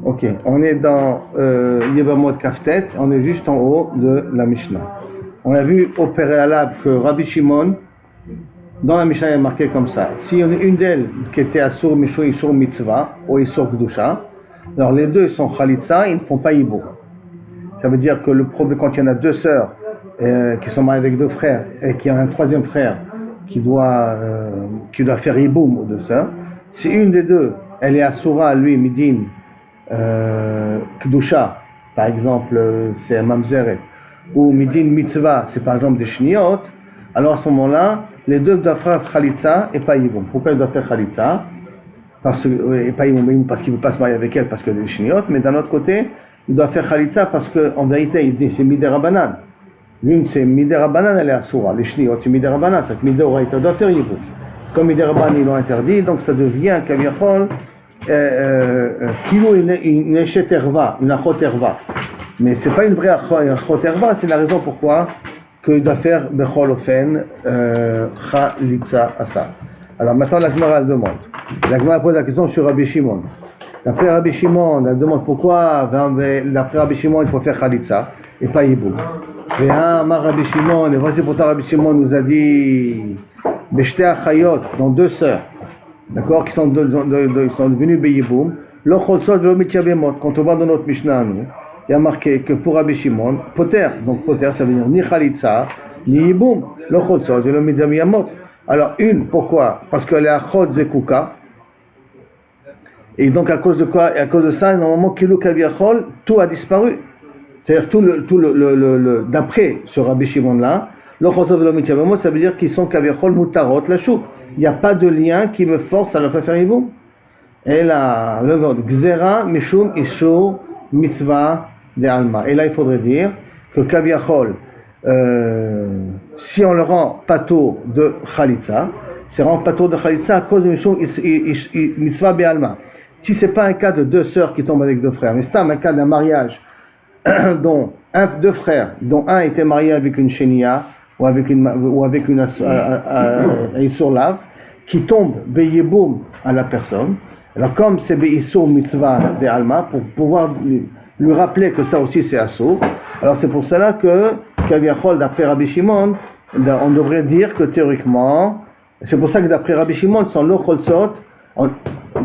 Ok, on est dans Yevamot Kaftet, on est juste en haut de la Mishnah. On a vu au préalable que Rabbi Shimon, dans la Mishnah, il est marqué comme ça. Si on est une d'elles qui était Asur Mishou Isur Mitzvah ou Isur Gdusha, alors les deux sont Khalitsa, ils ne font pas Ibo. Ça veut dire que le problème, quand il y en a deux sœurs qui sont mariées avec deux frères et qu'il y a un troisième frère qui doit faire Iboum aux deux sœurs, si une des deux, elle est Asura, lui, Midin, Kdusha, par exemple, c'est Mamzeret, ou Midin Mitzvah, c'est par exemple des Shniot, alors à ce moment-là, les deux doivent faire Khalitsa et pas Yiboum. Pourquoi ils doivent faire Khalitsa? Et pas Yiboum, parce qu'ils ne veulent pas se marier avec elle parce qu'elle est des Shniot, mais d'un autre côté, ils doivent faire Khalitsa parce qu'en vérité, c'est Midé Rabbanan. L'une c'est Midé Rabbanan, elle est Asura, les Shniot c'est Midé Rabbanan, c'est que Midé Oraïta doit faire Yiboum. Comme Midé Rabbanan ils l'ont interdit, donc ça devient Kaviachol. Kilo une échette herva, une achot herva. Mais c'est pas une vraie achot herva, c'est la raison pourquoi qu'il doit faire bechol ofen chalitza asa. Alors maintenant la Gemara demande. La Gemara pose la question sur Rabbi Shimon. D'après Rabbi Shimon, elle demande pourquoi d'après Rabbi Shimon il faut faire chalitza et pas hibou. Et Rabbi Shimon, et voici pourtant Rabbi Shimon nous a dit beshte achayot, dans deux sœurs. D'accord, qui sont devenus Beyiboum, quand on va dans notre Mishnah, nous, il y a marqué que pour Rabbi Shimon, Poter, donc Poter, ça veut dire ni Khalitsa, ni Yiboum, le Chotzot et le Midzamiyamot. Alors, une, pourquoi? Parce qu'elle est à Chotz Zekuka, et donc à cause de quoi? Et à cause de ça, normalement, Kilou Kaviachol, tout a disparu. C'est-à-dire, d'après ce Rabbi Shimon là, le Chotzot et le Midzamiyamot, ça veut dire qu'ils sont Kaviachol Mutarot, la choupe. Il n'y a pas de lien qui me force à le faire Yiboum. Et là, le verbe Gzera, Mishum, Ishur, Mitzvah, de Alma. Et là, il faudrait dire que Kaviachol, si on le rend pato de Khalitsa, c'est rend pato de Khalitsa à cause de Mishum, Mitzvah, de Alma. Si ce n'est pas un cas de deux sœurs qui tombent avec deux frères, mais c'est un cas d'un mariage dont deux frères, dont un était marié avec une Shenia, ou avec une Isur qui tombe Beyiboum à la personne. Alors comme c'est Beissur Mitzvah de Alma, pour pouvoir lui rappeler que ça aussi c'est Assur, alors c'est pour cela que Kaviachol, d'après Rabbi Shimon, on devrait dire que théoriquement, c'est pour ça que d'après Rabbi Shimon, sans le Cholzot,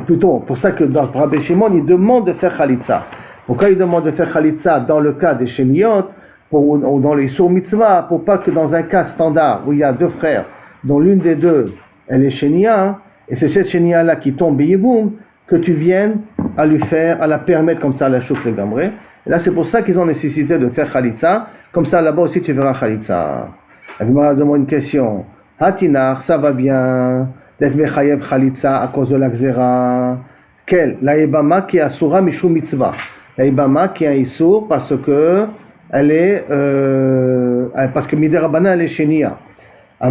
plutôt pour ça que d'après Rabbi Shimon, il demande de faire Khalitsa. Pourquoi il demande de faire Khalitsa dans le cas des Sheniot, ou dans les Isur Mitzvah, pour pas que dans un cas standard où il y a deux frères, dont l'une des deux elle est Shenia, et c'est cette Shenia là qui tombe Yiboum, que tu viennes à la permettre comme ça à la chouk le gamré. Et là c'est pour ça qu'ils ont nécessité de faire Khalitsa, comme ça là-bas aussi tu verras Khalitsa. La Gemara demande une question. Hatinar, ça va bien d'être Mechayev Khalitsa à cause de la Gzera. Quelle? La Ebama qui est Asura Mishum Mitzvah. La Ebama qui est un Issour parce que elle est parce que Midé Rabbanan elle est Shenia.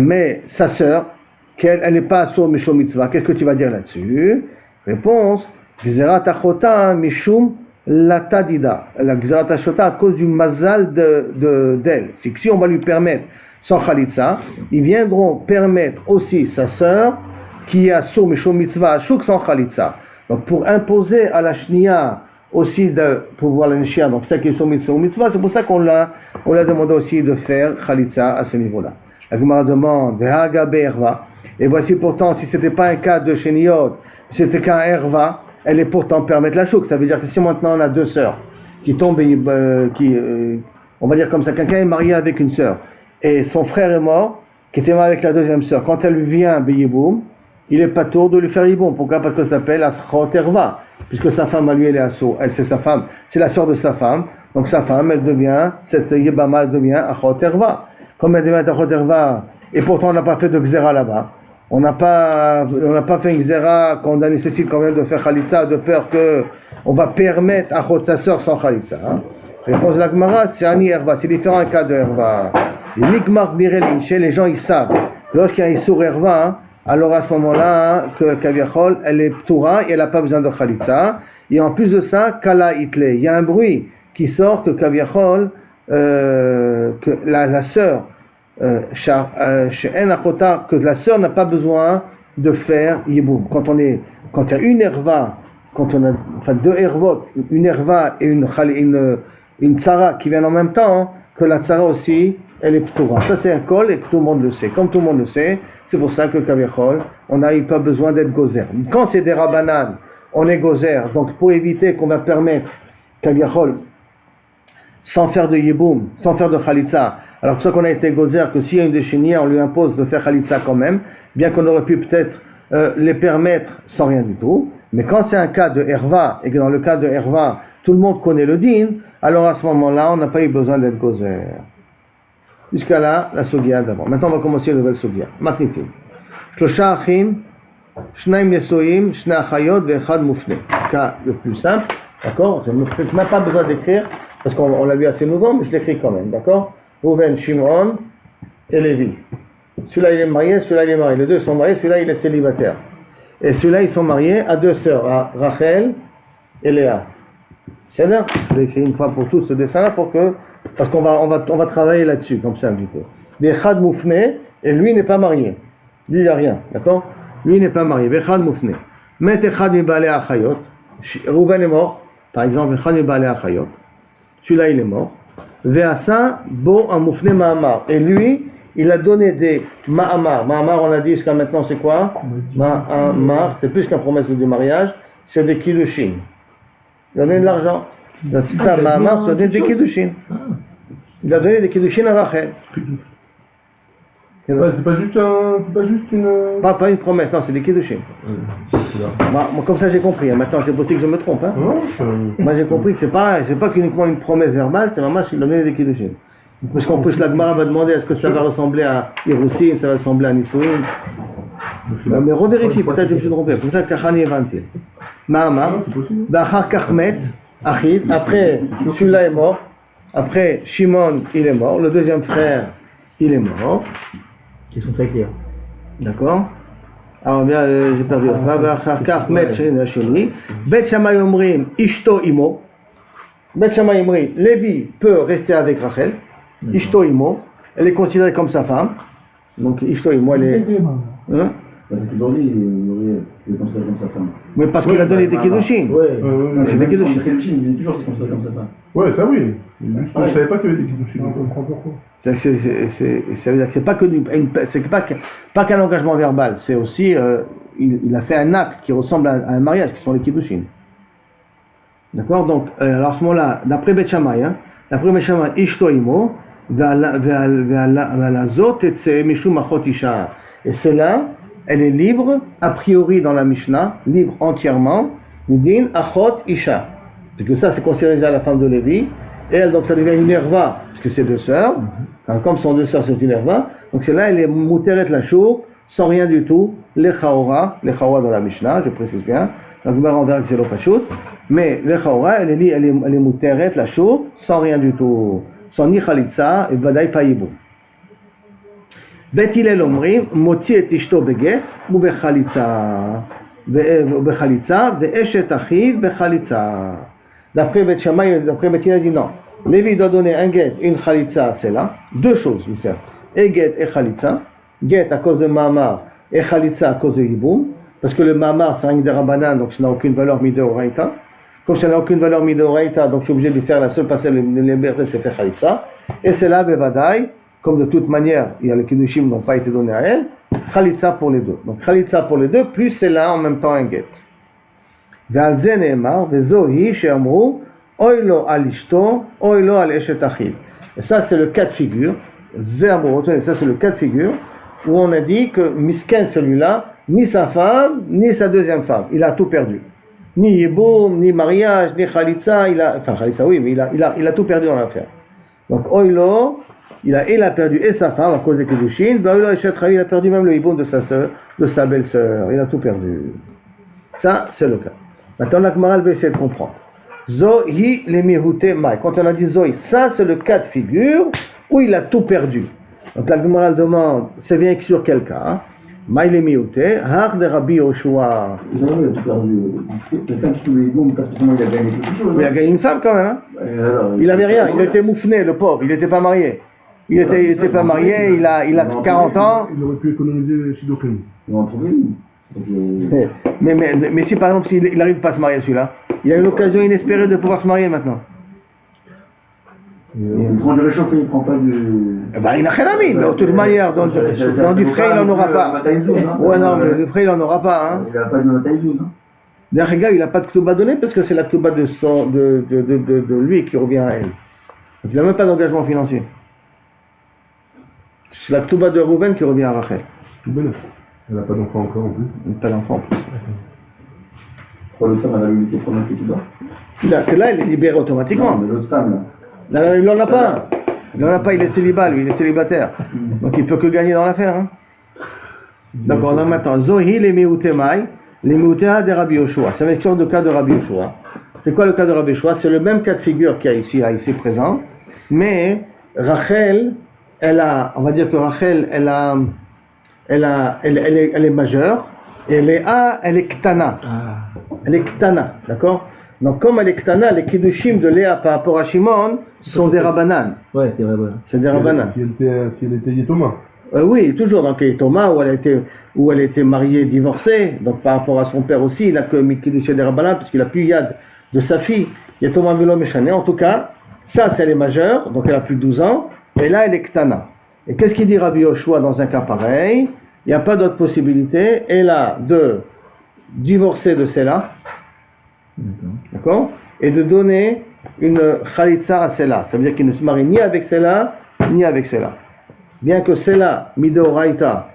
Mais sa sœur, elle n'est pas Asur Mishum Mitzvah, qu'est-ce que tu vas dire là-dessus? Réponse, Gzerat Achota Mishum Latadida. La Gzerat Achota à cause du mazal d'elle. C'est que si on va lui permettre sans Khalitsa, ils viendront permettre aussi sa sœur qui est Asur Mishum Mitzvah à Chouk sans Khalitsa. Donc pour imposer à la Shnia aussi de pouvoir la Nishia, donc celle qui est sur Mitzvah, c'est pour ça qu'on l'a demandé aussi de faire Khalitsa à ce niveau-là. La Gemara demande, Vehaga Be'erva. Et voici pourtant, si ce n'était pas un cas de Sheniot, c'était qu'un Erva, elle est pourtant permettre la chouk. Ça veut dire que si maintenant on a deux sœurs qui tombent, on va dire comme ça, quelqu'un est marié avec une sœur, et son frère est mort, qui était marié avec la deuxième sœur, quand elle vient Beyiboum, il est pas tour de lui faire Yiboum. Pourquoi? Parce que ça s'appelle Aschot Erva, puisque sa femme à lui elle est Asso, elle c'est sa femme, c'est la sœur de sa femme, donc sa femme elle devient, cette Yebama elle devient Achot Erva. Comme elle devient Achot Erva, et pourtant on n'a pas fait de Gzera là-bas. On n'a pas fait une Gzera qu'on a nécessité quand même de faire Khalitsa, de peur que on va permettre à sa sœur sans Khalitsa. Réponse de la Gemara, c'est Ani Erva, c'est différent un cas de Erva. Les gens ils savent, lorsqu'il y a un Issour Erva, alors à ce moment-là, que Kaviachol, elle est Ptoura et elle n'a pas besoin de Khalitsa. Et en plus de ça, Kala Itle, il y a un bruit qui sort que Kaviachol, que la sœur, que la sœur n'a pas besoin de faire Yiboum. Quand il y a une Erva quand on a enfin, deux ervot, une erva et une tzara qui viennent en même temps, hein, que la tzara aussi, elle est ptoura. Ça c'est un kol et que tout le monde le sait. Comme tout le monde le sait, c'est pour ça que Kavichol, on n'a pas besoin d'être gozer. Quand c'est des rabanan, on est gozer. Donc pour éviter qu'on va permettre Kavichol, sans faire de yiboum, sans faire de khalitza, alors pour ça qu'on a été gozer, que s'il y a une déchénière, on lui impose de faire khalitza quand même, bien qu'on aurait pu peut-être les permettre sans rien du tout. Mais quand c'est un cas de herva, et que dans le cas de herva, tout le monde connaît le din, alors à ce moment-là, on n'a pas eu besoin d'être gozer. Jusqu'à là, la sogia d'avant. Maintenant, on va commencer une nouvelle sogia. Matnitim. Shlosha achim, shnaim yesoim, shna achayot, ve'echad mufne. Cas le plus simple, d'accord? Je n'ai même pas besoin d'écrire, parce qu'on l'a vu assez souvent, mais je l'écris quand même, d'accord? Rouven, Shimon et Lévi. Celui-là, il est marié, celui-là, il est marié. Les deux sont mariés, celui-là, il est célibataire. Et celui-là, ils sont mariés à deux sœurs, à Rachel et Léa. C'est-à-dire, je l'ai écrit une fois pour tous ce dessin-là, parce qu'on va travailler là-dessus, comme ça un petit peu. Bechad Moufne, et lui n'est pas marié. Lui, il n'y a rien, d'accord? Lui n'est pas marié. Bechad Moufne. Met Echad Mibale Achayot. Rouven est mort, par exemple, Echad Mibale Achayot. Celui-là, il est mort. Veasa Bo Amoufne Mahamar. Et lui, il a donné des Mahamar. Mahamar, on a dit jusqu'à maintenant, c'est quoi? Mahamar, c'est plus qu'une promesse de mariage, c'est des Kiddushin. Il a donné de l'argent. Ça, Mahamar, ça a donné des Kiddushin. Il a donné des Kiddushin à Rachel. Ouais, c'est pas juste une... Pas une promesse, non, c'est des Kiddushin. Moi, comme ça j'ai compris, hein. Maintenant c'est possible que je me trompe. Hein. Moi j'ai compris que c'est pas qu'uniquement une promesse verbale, c'est vraiment qu'il a donné des Kiddushin. Parce qu'en plus la Gemara va demander est-ce que ça va ressembler à Hiroussin, ça va ressembler à Nisuin. Mais revérifie, peut-être que je me suis trompé. Pour ça que Kachani est 20. Mahamar, Bachar Kachmet, Achid, après celui-là est mort, après Shimon il est mort, le deuxième frère il est mort. Qui sont très clairs. D'accord? Alors bien, j'ai perdu. Bachar Kachmet, Sheni, Bet Shammai Omrim, Ishto Imo. Bet Shammai Omrim, Lévi peut rester avec Rachel. Ishto Imo, elle est considérée comme sa femme. Donc Ishto Imo, elle est. Hein? Aujourd'hui, il est considéré comme sa femme. Mais parce qu'il a donné des Kiddushin. Ouais. C'est des Kiddushin. Il est toujours considéré comme sa femme. Ouais, ça oui. Je ne savais pas qu'il y avait des Kiddushin. On comprend pourquoi. Ça veut dire que c'est pas que c'est pas qu'un engagement verbal, c'est aussi il a fait un acte qui ressemble à un mariage, qui sont les Kiddushin. D'accord? Donc alors à ce moment-là, d'après Bet Shammai, Ishto Imo, Ve'alazot etze mishum achot isha. Et cela, elle est libre, a priori dans la Mishnah, libre entièrement, Midin achot isha. Parce que ça, c'est considéré déjà la femme de Lévi, et elle, donc ça devient une erva, parce que c'est deux sœurs, comme sont deux sœurs, c'est une erva, donc c'est là, elle est mouteret la chour, sans rien du tout, les chaora dans la Mishnah, je précise bien, donc on verra que c'est l'opachut, mais les chaora, elle est mouteret la chour, sans rien du tout, sans ni chalitza, et vadaï pas yibou. Bet Hillel omrim, motzi et ishto beget, ou bechalitza, ve'eshet achiv bechalitza. D'après Bet Shammai, d'après Bet Hillel dit non. Lévi doit donner un get et une chalitza, c'est là. Deux choses, lui faire. Et get et chalitza. Get à cause de Mahamar et chalitza à cause de Yiboum. Parce que le Mahamar, c'est un des Rabbanan, donc ça n'a aucune valeur midoraita. Comme ça n'a aucune valeur midoraita, donc je suis obligé de faire la seule passée de liberté, c'est faire chalitza. Et c'est là, bevadaï, comme de toute manière, il y a les Kiddushim n'ont pas été donnés à elle, chalitza pour les deux. Donc chalitza pour les deux, plus c'est là en même temps un get. ועל זה נאמר, וזו היא שאמרו, אוי לו על אשתו, אוי לו על אשת אחיו. Et ça c'est le cas de figure, ça c'est le cas de figure, où on a dit que Misken celui-là, ni sa femme, ni sa deuxième femme, il a tout perdu. Ni yiboum, ni mariage, ni khalitza, enfin khalitza oui, mais il a tout perdu dans l'affaire. Donc Oilo, il a perdu et sa femme à cause des Kiddushin, Oilo et Shetraï, il a perdu même le yiboum de sa belle-sœur, il a tout perdu. Ça c'est le cas. Maintenant, la Gemara va essayer de comprendre. Zohi le mihute mai. Quand on a dit Zohi, ça c'est le cas de figure où il a tout perdu. Donc la Gemara demande, c'est bien sur quel cas? Mai le mihute, har de Rabbi Yoshua. Il a tout perdu. Quelqu'un qui trouve les bombes parce que sinon il a gagné quelque chose. Il a gagné une femme quand même. Hein? Il avait rien, il était moufné, le pauvre, il n'était pas marié. Il était pas marié, il a 40 ans. Il aurait pu économiser Shidokim. Il va en trouver une. Mais si par exemple, s'il n'arrive pas à se marier celui-là, il a une occasion inespérée de pouvoir se marier maintenant. Il prend du réchauffé, il prend pas du... Il n'a rien à mis, mais de toute manière, dans du frais, il n'en aura pas. Ouais, non, mais du frais, il n'en aura pas. Hein. Il n'a pas de Mataïzouz. D'ailleurs, regarde, il n'a pas de Ktouba donné parce que c'est la Ktouba de lui qui revient à elle. Donc, il n'a même pas d'engagement financier. C'est la Ktouba de Rouven qui revient à Rachel. Tout belle. Elle n'a pas d'enfant encore en plus. Pas d'enfant en plus. Pour l'autre femme, elle a lui laissé prendre un petit doigt. Celle-là, elle est libérée automatiquement. Non, mais l'autre femme, là. Là, il n'en a pas. Il n'en a pas, il est célibat, lui, il est célibataire. Donc il ne peut que gagner dans l'affaire. Hein. Donc on a maintenant Zohi les Meutemai, les Meutea de Rabbi Yoshua. C'est une sorte de cas de Rabbi Yoshua. C'est quoi le cas de Rabbi Yoshua? C'est le même cas de figure qu'il y a ici présent. Mais Rachel, on va dire que Rachel, elle est majeure. Et Léa, elle est Ktana. Elle est Ktana, d'accord? Donc comme elle est Ktana, les Kiddushim de Léa par rapport à Shimon sont des Rabbanan. Ouais, c'est vrai, ouais. C'est des Rabbanan. Si elle était Yétoma. Oui, toujours dans Thomas où elle était mariée, divorcée. Donc par rapport à son père aussi, il n'a que Kiddushim des Rabbanan puisqu'il a plus Yad de sa fille. Yétoma Velo Meshane. En tout cas, ça c'est elle est majeure, donc elle a plus de 12 ans. Et là elle est Ktana. Et qu'est-ce qu'il dit Rabbi Yoshua dans un cas pareil? Il n'y a pas d'autre possibilité. Elle a de divorcer de celle-là. D'accord? Et de donner une khalitsa à celle-là. Ça veut dire qu'il ne se marie ni avec celle-là, ni avec celle-là. Bien que celle-là, Midoraita,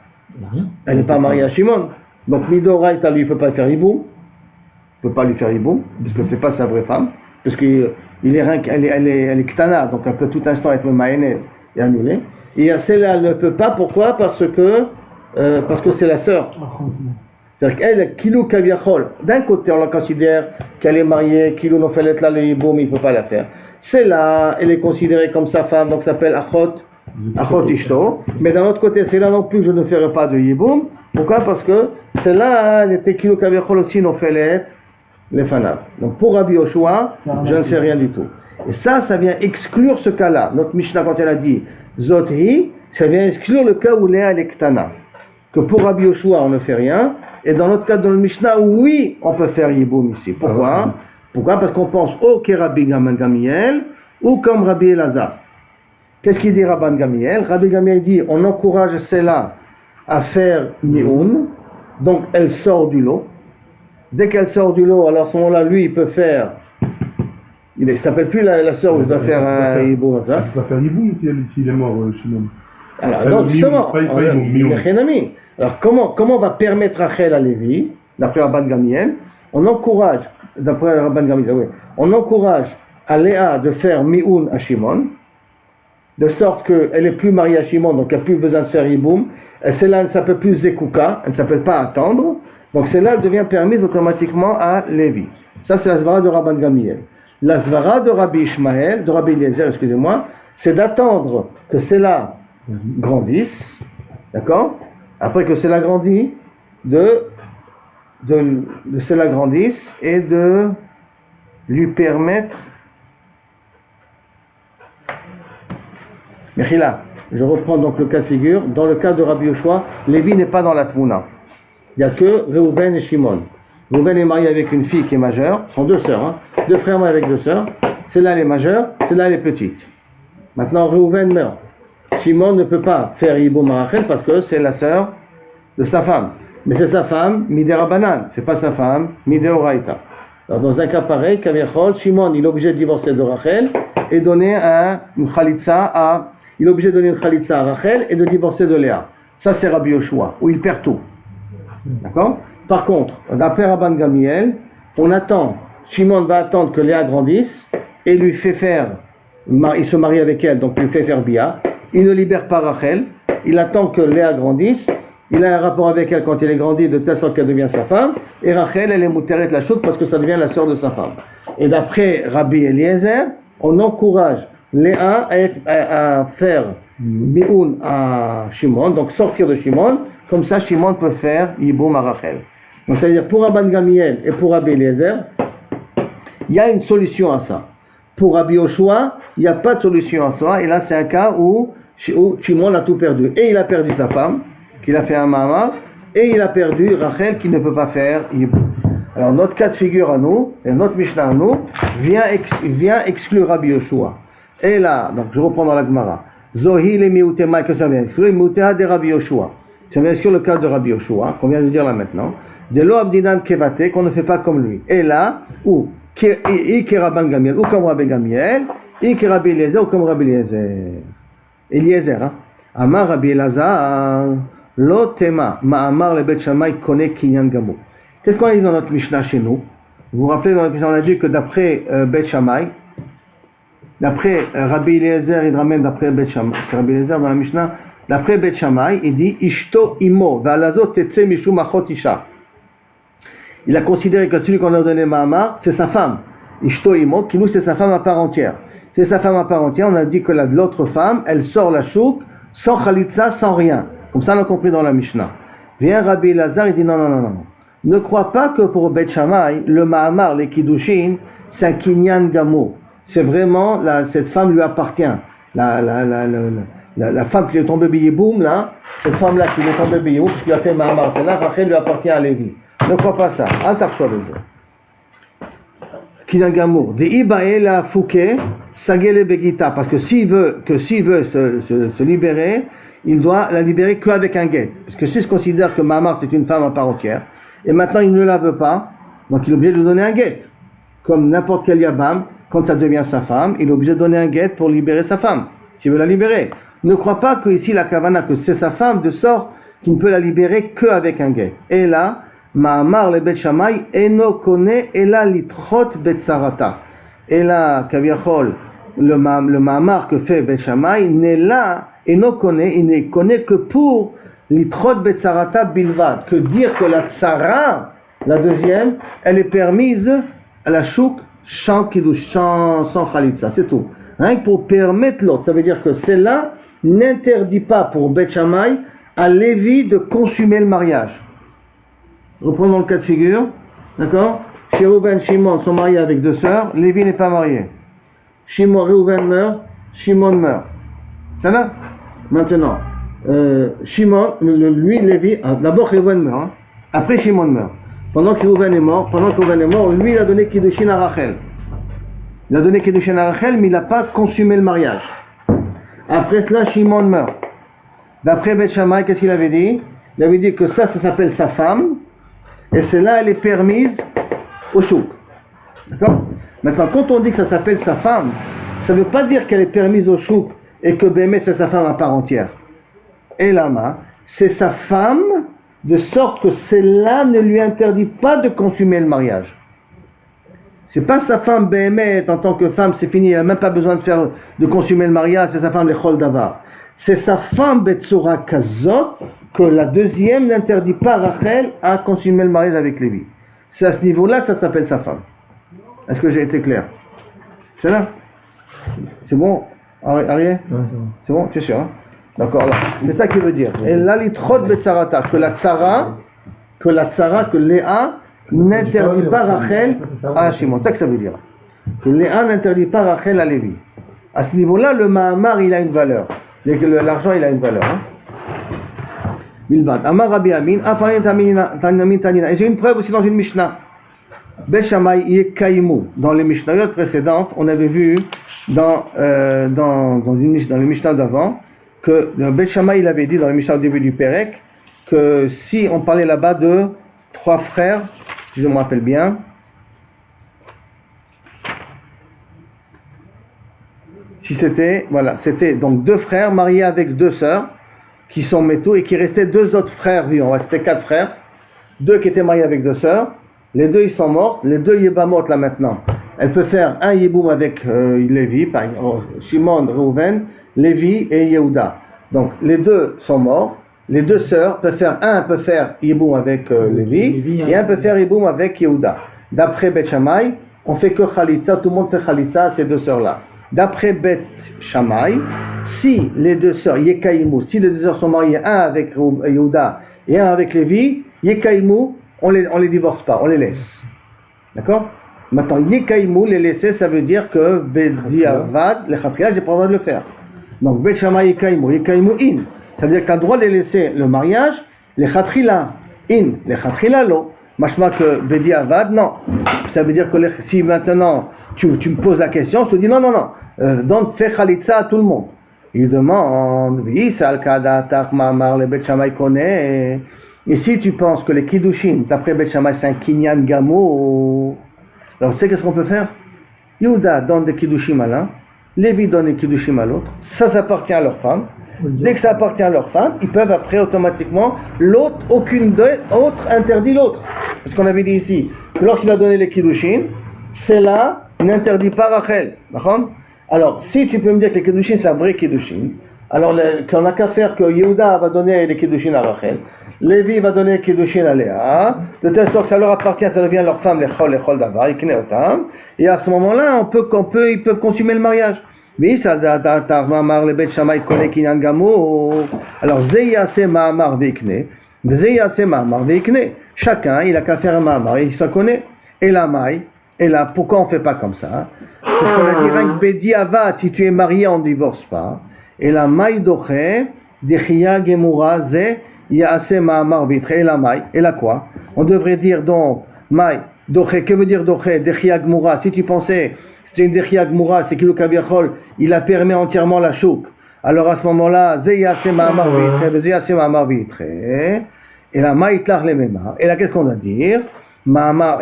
elle n'est pas mariée à Shimon. Donc Midoraita, lui, il ne peut pas faire hiboum. Il ne peut pas lui faire hiboum, parce que ce n'est pas sa vraie femme. Parce qu'elle est ktana, donc elle peut tout instant être maïnée et annulée. Et à celle-là, elle ne peut pas. Pourquoi? Parce que c'est la sœur. C'est-à-dire qu'elle, Kilou Kaviachol, d'un côté on la considère qu'elle est mariée, Kilou Nofelet la Leiboum, il ne peut pas la faire. Celle-là, elle est considérée comme sa femme, donc s'appelle Achot Ishto. Mais d'un autre côté, celle-là non plus, je ne ferai pas de Yiboum. Pourquoi? Parce que celle-là, elle était Kilou Kaviachol aussi Nofelet les Fanav. Donc pour Rabbi Yoshua, je ne fais rien du tout. Et ça vient exclure ce cas-là. Notre Mishnah, quand elle a dit Zothi, ça vient exclure le cas où Léa est Ktana. Que pour Rabbi Yoshua, on ne fait rien. Et dans notre cas, dans le Mishnah, oui, on peut faire Yiboum ici. Pourquoi? Pourquoi? Parce qu'on pense au Rabbi Gamiel ou comme Rabbi Elazar. Qu'est-ce qu'il dit Rabban Gamiel? Rabbi Gamiel dit on encourage celle-là à faire Mioun, donc elle sort du lot. Dès qu'elle sort du lot, alors à ce moment-là, lui, il peut faire. Il ne s'appelle plus la sœur où je dois faire un Yiboum. Il va faire Yiboum s'il est mort, Shimon. Alors, donc justement, alors comment on va permettre Rachel à Lévi, d'après Rabban Gamiel, on encourage, d'après Rabban Gamiel, oui, on encourage à Léa de faire Mioun à Shimon, de sorte qu'elle n'est plus mariée à Shimon, donc elle n'a plus besoin de faire Yiboum, celle-là elle ne s'appelle plus Zekouka, elle ne s'appelle pas attendre, donc celle-là elle devient permise automatiquement à Lévi. Ça c'est la svara de Rabban Gamiel. La svara de Rabbi Ishmael, de Rabbi Eliezer, excusez-moi, c'est d'attendre que celle-là grandisse, d'accord? Après que cela grandit, de cela grandisse et de lui permettre. Mechila, je reprends donc le cas de figure. Dans le cas de Rabbi Yoshua, Lévi n'est pas dans la Tmouna. Il n'y a que Reuven et Shimon. Reuven est marié avec une fille qui est majeure, ce sont deux sœurs, hein? Deux frères mariés avec deux sœurs. Celle-là elle est majeure, celle-là elle est petite. Maintenant Reuven meurt. Shimon ne peut pas faire Yiboum à Rachel parce que c'est la sœur de sa femme. Mais c'est sa femme, Midera Banan. C'est pas sa femme, Midera Oraita. Alors dans un cas pareil, Kaviachol, Shimon il est obligé de divorcer de Rachel et donner une khalitsa il est obligé de donner une khalitsa à Rachel et de divorcer de Léa. Ça c'est Rabbi Yoshua, où il perd tout. D'accord? Par contre, d'après Rabban Gamiel, Shimon va attendre que Léa grandisse et lui fait faire, il se marie avec elle, donc il lui fait faire Bia. Il ne libère pas Rachel, il attend que Léa grandisse, il a un rapport avec elle quand elle est grandie de telle sorte qu'elle devient sa femme, et Rachel elle est mouteret la chute parce que ça devient la sœur de sa femme. Et d'après Rabbi Eliezer, on encourage Léa à faire Mioun à Shimon, donc sortir de Shimon, comme ça Shimon peut faire Yiboum à Rachel. Donc c'est-à-dire pour Rabban Gamiel et pour Rabbi Eliezer, il y a une solution à ça. Pour Rabbi Yoshua, il n'y a pas de solution à ça, et là c'est un cas où Shimon a tout perdu. Et il a perdu sa femme, qu'il a fait un mama, et il a perdu Rachel qui ne peut pas faire Yiboum. Alors notre cas de figure à nous, et notre Mishnah à nous, vient exclure Rabbi Yoshua. Et là, donc je reprends dans la Gemara. Zohi le miutema, que ça vient exclure, miutea de Rabbi Yoshua. Ça vient exclure le cas de Rabbi Yoshua, qu'on vient de dire là maintenant. De lo abdinan kevate, qu'on ne fait pas comme lui. Et là, ou Rabban Gamiel, ou comme Rabbi Gamiel, Rabbi Eliezer, ou comme Rabbi Eliezer. Hein? Amar Rabbi Elazar, lo tema, ma'amar le Bet Shammai kone kinyan gamur. Qu'est-ce qu'on a dit dans notre Mishnah chez nous? Vous vous rappelez, dans notre Mishnah, on a dit que d'après Bet Shammai, d'après Rabbi Eliezer, il ramène d'après Bet Shammai, c'est Rabbi Eliezer dans la Mishnah, d'après Bet Shammai, il dit Ishto imo, ve'alazo tetse mishum achot isha. Il a considéré que celui qu'on a donné Mahamar, c'est sa femme. Ishto imo, qui nous c'est sa femme à part entière. C'est sa femme à part entière, on a dit que l'autre femme, elle sort la chouk, sans khalitza, sans rien. Comme ça on a compris dans la Mishnah. Vient Rabbi Elazar, il dit non. Ne crois pas que pour Bet Shammai, le Mahamar, les Kiddushin, c'est un kinyan gamour. C'est vraiment, cette femme lui appartient. La femme qui lui est tombée Biyiboum, là, cette femme-là qui lui est tombée Biyiboum, qui lui a fait Mahamar, celle-là, Rachel lui appartient à Lévi. Ne crois pas ça. Al-Tarchoa kinyan gamour. De Ibaela Fouke, Sagele Begita. Parce que s'il veut se libérer, il doit la libérer qu'avec un guet. Parce que s'il se considère que Mahamar, c'est une femme à part entière, et maintenant il ne la veut pas, donc il est obligé de lui donner un guet. Comme n'importe quel Yabam, quand ça devient sa femme, il est obligé de donner un guet pour libérer sa femme, s'il veut la libérer. Ne crois pas que ici la Kavana, que c'est sa femme, de sorte qu'il ne peut la libérer qu'avec un guet. Et là, Ma'amar le Bet Shammai, eno kone ela litrot betsarata. Et là, Kaviachol, le Ma'amar que fait Bet Shammai, n'est là, eno kone, il ne connaît que pour Litrot betsarata bilvad, que dire que la tsara, la deuxième, elle est permise à la chouk sans khalitza, c'est tout. Rien que pour permettre l'autre, ça veut dire que celle-là n'interdit pas pour Bet Shammai à Lévi de consommer le mariage. Reprenons le cas de figure, d'accord? Chez Reuven, Shimon sont mariés avec deux sœurs, Lévi n'est pas marié. Reuven meurt, Shimon meurt. Ça va? Maintenant. Shimon, lui, Lévi, d'abord Reuven meurt, hein. Après Shimon meurt. Pendant que Reuven est mort, lui il a donné Kiddushin à Rachel. Il a donné Kiddushin à Rachel, mais il n'a pas consumé le mariage. Après cela, Shimon meurt. D'après Bet Shammai, qu'est-ce qu'il avait dit? Il avait dit que ça s'appelle sa femme, et celle-là, elle est permise au chouk. D'accord? Maintenant, quand on dit que ça s'appelle sa femme, ça ne veut pas dire qu'elle est permise au chouk et que Bémet c'est sa femme à part entière. Et Lama, c'est sa femme, de sorte que celle-là ne lui interdit pas de consommer le mariage. C'est pas sa femme Bémet en tant que femme, c'est fini, elle n'a même pas besoin de consommer le mariage, c'est sa femme le Chol Davar. C'est sa femme Betsura Kazot que la deuxième n'interdit pas à Rachel à consommer le mariage avec Lévi. C'est à ce niveau-là que ça s'appelle sa femme. Est-ce que j'ai été clair? C'est là? C'est bon, Arié? C'est bon, tu es sûr, hein? D'accord, là. C'est ça qu'il veut dire. Et là, l'itrot betsarata, que Léa n'interdit pas Rachel à Shimon. C'est ça que ça veut dire. Que Léa n'interdit pas Rachel à Lévi. À ce niveau-là, le Mahamar, il a une valeur. L'argent, il a une valeur. Bilvad. Amar Rabbi Amin, Tanina. Et j'ai une preuve aussi dans une Mishnah. Bet Shammai Yekaimu. Dans les Mishnayot précédentes, on avait vu dans les Mishnah d'avant, que le Bet Shammai il avait dit dans le Mishnah au début du Pérec que si on parlait là-bas de trois frères, si je me rappelle bien, si c'était donc deux frères mariés avec deux sœurs qui sont métaux et qui restaient deux autres frères vivants, c'était quatre frères, deux qui étaient mariés avec deux sœurs, les deux ils sont morts, les deux yébamot là maintenant, elle peut faire un yiboum avec Lévi, par exemple, Shimon, Reuven, Lévi et Yehuda. Donc les deux sont morts, les deux sœurs peuvent faire, un peut faire Yiboum avec Lévi et un peut faire Yiboum avec Yehuda. D'après Bet Shammai, on fait que Khalitza, tout le monde fait Khalitza à ces deux sœurs-là. D'après Bet Shammai, si les deux sœurs, Yekaimu, si les deux sœurs sont mariées, un avec Yehuda et un avec Lévi, Yekaimu, on les divorce pas, on les laisse. D'accord? Maintenant, Yekaimu, les laisser, ça veut dire que Bediavad, les Khatriya, j'ai pas le droit de le faire. Donc, Bet Shammai Yekaimu in. Ça veut dire que tu as le droit de les laisser le mariage, les Khatrila. In, lechatchila lo. Machma que Bedi Avad, non. Ça veut dire que si maintenant tu me poses la question, je te dis non. Donc fais Khalitsa à tout le monde. Il demande, oui, c'est Al-Kada, Ma'amar, le Bet Shammai connaît. Et si tu penses que les Kiddushin, d'après Bet Shammai, c'est un Kinyan Gamo, alors tu sais qu'est-ce qu'on peut faire? Yehuda donne des Kiddushim à l'un, Lévi donne des Kiddushim à l'autre, ça appartient à leur femme. Dès que ça appartient à leur femme, ils peuvent après automatiquement, l'autre, aucune autre interdit l'autre. Parce qu'on avait dit ici que lorsqu'il a donné les Kiddushin, c'est là, il n'interdit pas Rachel. D'accord? Alors, si tu peux me dire que les Kiddushin c'est un vrai Kiddushin, alors qu'on n'a qu'à faire que Yehuda va donner les Kiddushin à Rachel, Lévi va donner les Kiddushin à Léa, de telle sorte que ça leur appartient, ça devient leur femme, les chol d'avar, et à ce moment-là, ils peuvent consommer le mariage. Oui, ça Ma'amar le Bet Shammai connaît Kinyan Gamo. Alors Zeyase Ma'amar Veikne, chacun il a qu'à faire un Ma'amar, il se connaît. Et la maille, et là, pourquoi on ne fait pas comme ça? Parce qu'on a dit rien que Bedi Avad, si tu es marié, on ne divorce pas. Et la maille doché, Dechia Gemura Ze, Yase Ma'amar Vitre, et la maille, et la quoi? On devrait dire donc maille doché, que veut dire doché? Dechia Gemura, si tu pensais c'est une Dechia Gmura, c'est qu'il il a permis entièrement la chouk. Alors à ce moment-là, Zeyase Ma'amar Vitre, et la Maïtlar le Mema. Et là, qu'est-ce qu'on va dire? Ma'amar,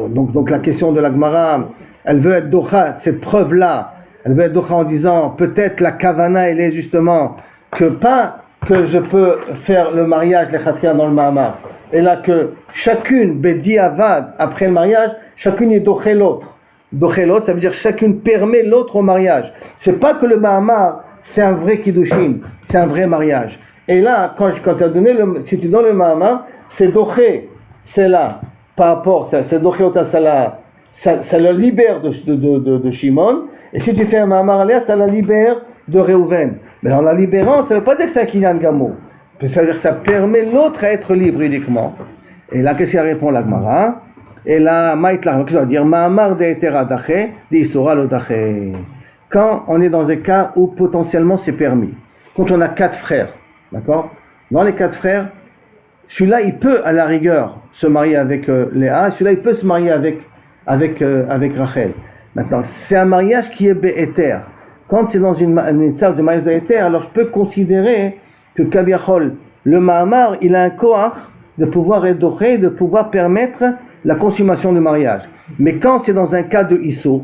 donc la question de la Gemara, elle veut être Docha, cette preuve-là, elle veut être Docha en disant, peut-être la Kavana, elle est justement, que pas que je peux faire le mariage, les Khatria dans le Ma'amar. Et là, que chacune, Bedi Avad, après le mariage, chacune est Doché l'autre. Dochelot, ça veut dire chacune permet l'autre au mariage. C'est pas que le Mahamar, c'est un vrai Kiddushin, c'est un vrai mariage. Et là, quand tu as donné si tu donnes le Mahamar, c'est Doché, c'est là, par rapport, c'est Doché ça le libère de Shimon, et si tu fais un Mahamar à l'air, ça la libère de Réhouven. Mais en la libérant, ça veut pas dire que c'est un Kinyan Gamo. Ça veut dire que ça permet l'autre à être libre uniquement. Et là, qu'est-ce qu'il répond la Gemara? Et là, Maïtlar, qu'est-ce que ça veut dire? Ma'amar de Etera Daché, de Isora lo Daché. Quand on est dans des cas où potentiellement c'est permis. Quand on a 4 frères, d'accord? Dans les 4 frères, celui-là, il peut à la rigueur se marier avec Léa, celui-là, il peut se marier avec Rachel. Maintenant, c'est un mariage qui est Be'eter. Quand c'est dans une salle de mariage Be'eter, alors je peux considérer que Kaviachol, le Ma'amar, il a un koach de pouvoir être doré, de pouvoir permettre la consommation du mariage. Mais quand c'est dans un cas de Issou,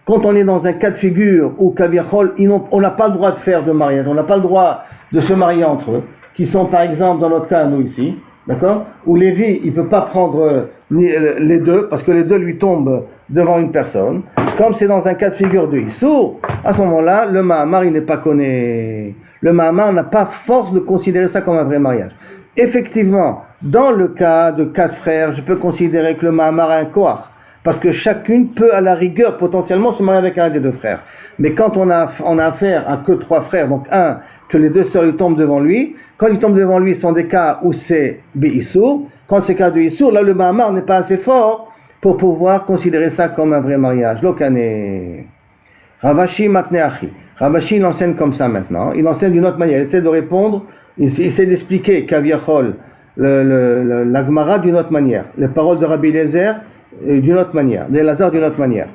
quand on est dans un cas de figure où Kaviachol, on n'a pas le droit de faire de mariage, on n'a pas le droit de se marier entre eux, qui sont par exemple dans notre cas, nous ici, d'accord, où Lévi, il ne peut pas prendre les deux, parce que les deux lui tombent devant une personne. Comme c'est dans un cas de figure de Issou, à ce moment-là, le Mahamar, il n'est pas connu. Le Mahamar n'a pas force de considérer ça comme un vrai mariage. Effectivement, dans le cas de 4 frères, je peux considérer que le Mahamar a un koach, parce que chacune peut à la rigueur potentiellement se marier avec un des 2 frères. Mais quand on a affaire à que 3 frères, donc un, que les 2 sœurs lui tombent devant lui, quand ils tombent devant lui, ce sont des cas où c'est Bi-Issour. Quand c'est cas de Issour, là le Mahamar n'est pas assez fort pour pouvoir considérer ça comme un vrai mariage. L'Okane. Ravashi Matneachi. Ravashi il enseigne comme ça maintenant. Il enseigne d'une autre manière. Il essaie de répondre, il essaie d'expliquer Kaviachol, la Gemara d'une autre manière. Les paroles de Rabbi Eliezer d'une autre manière. De Lazare d'une autre manière.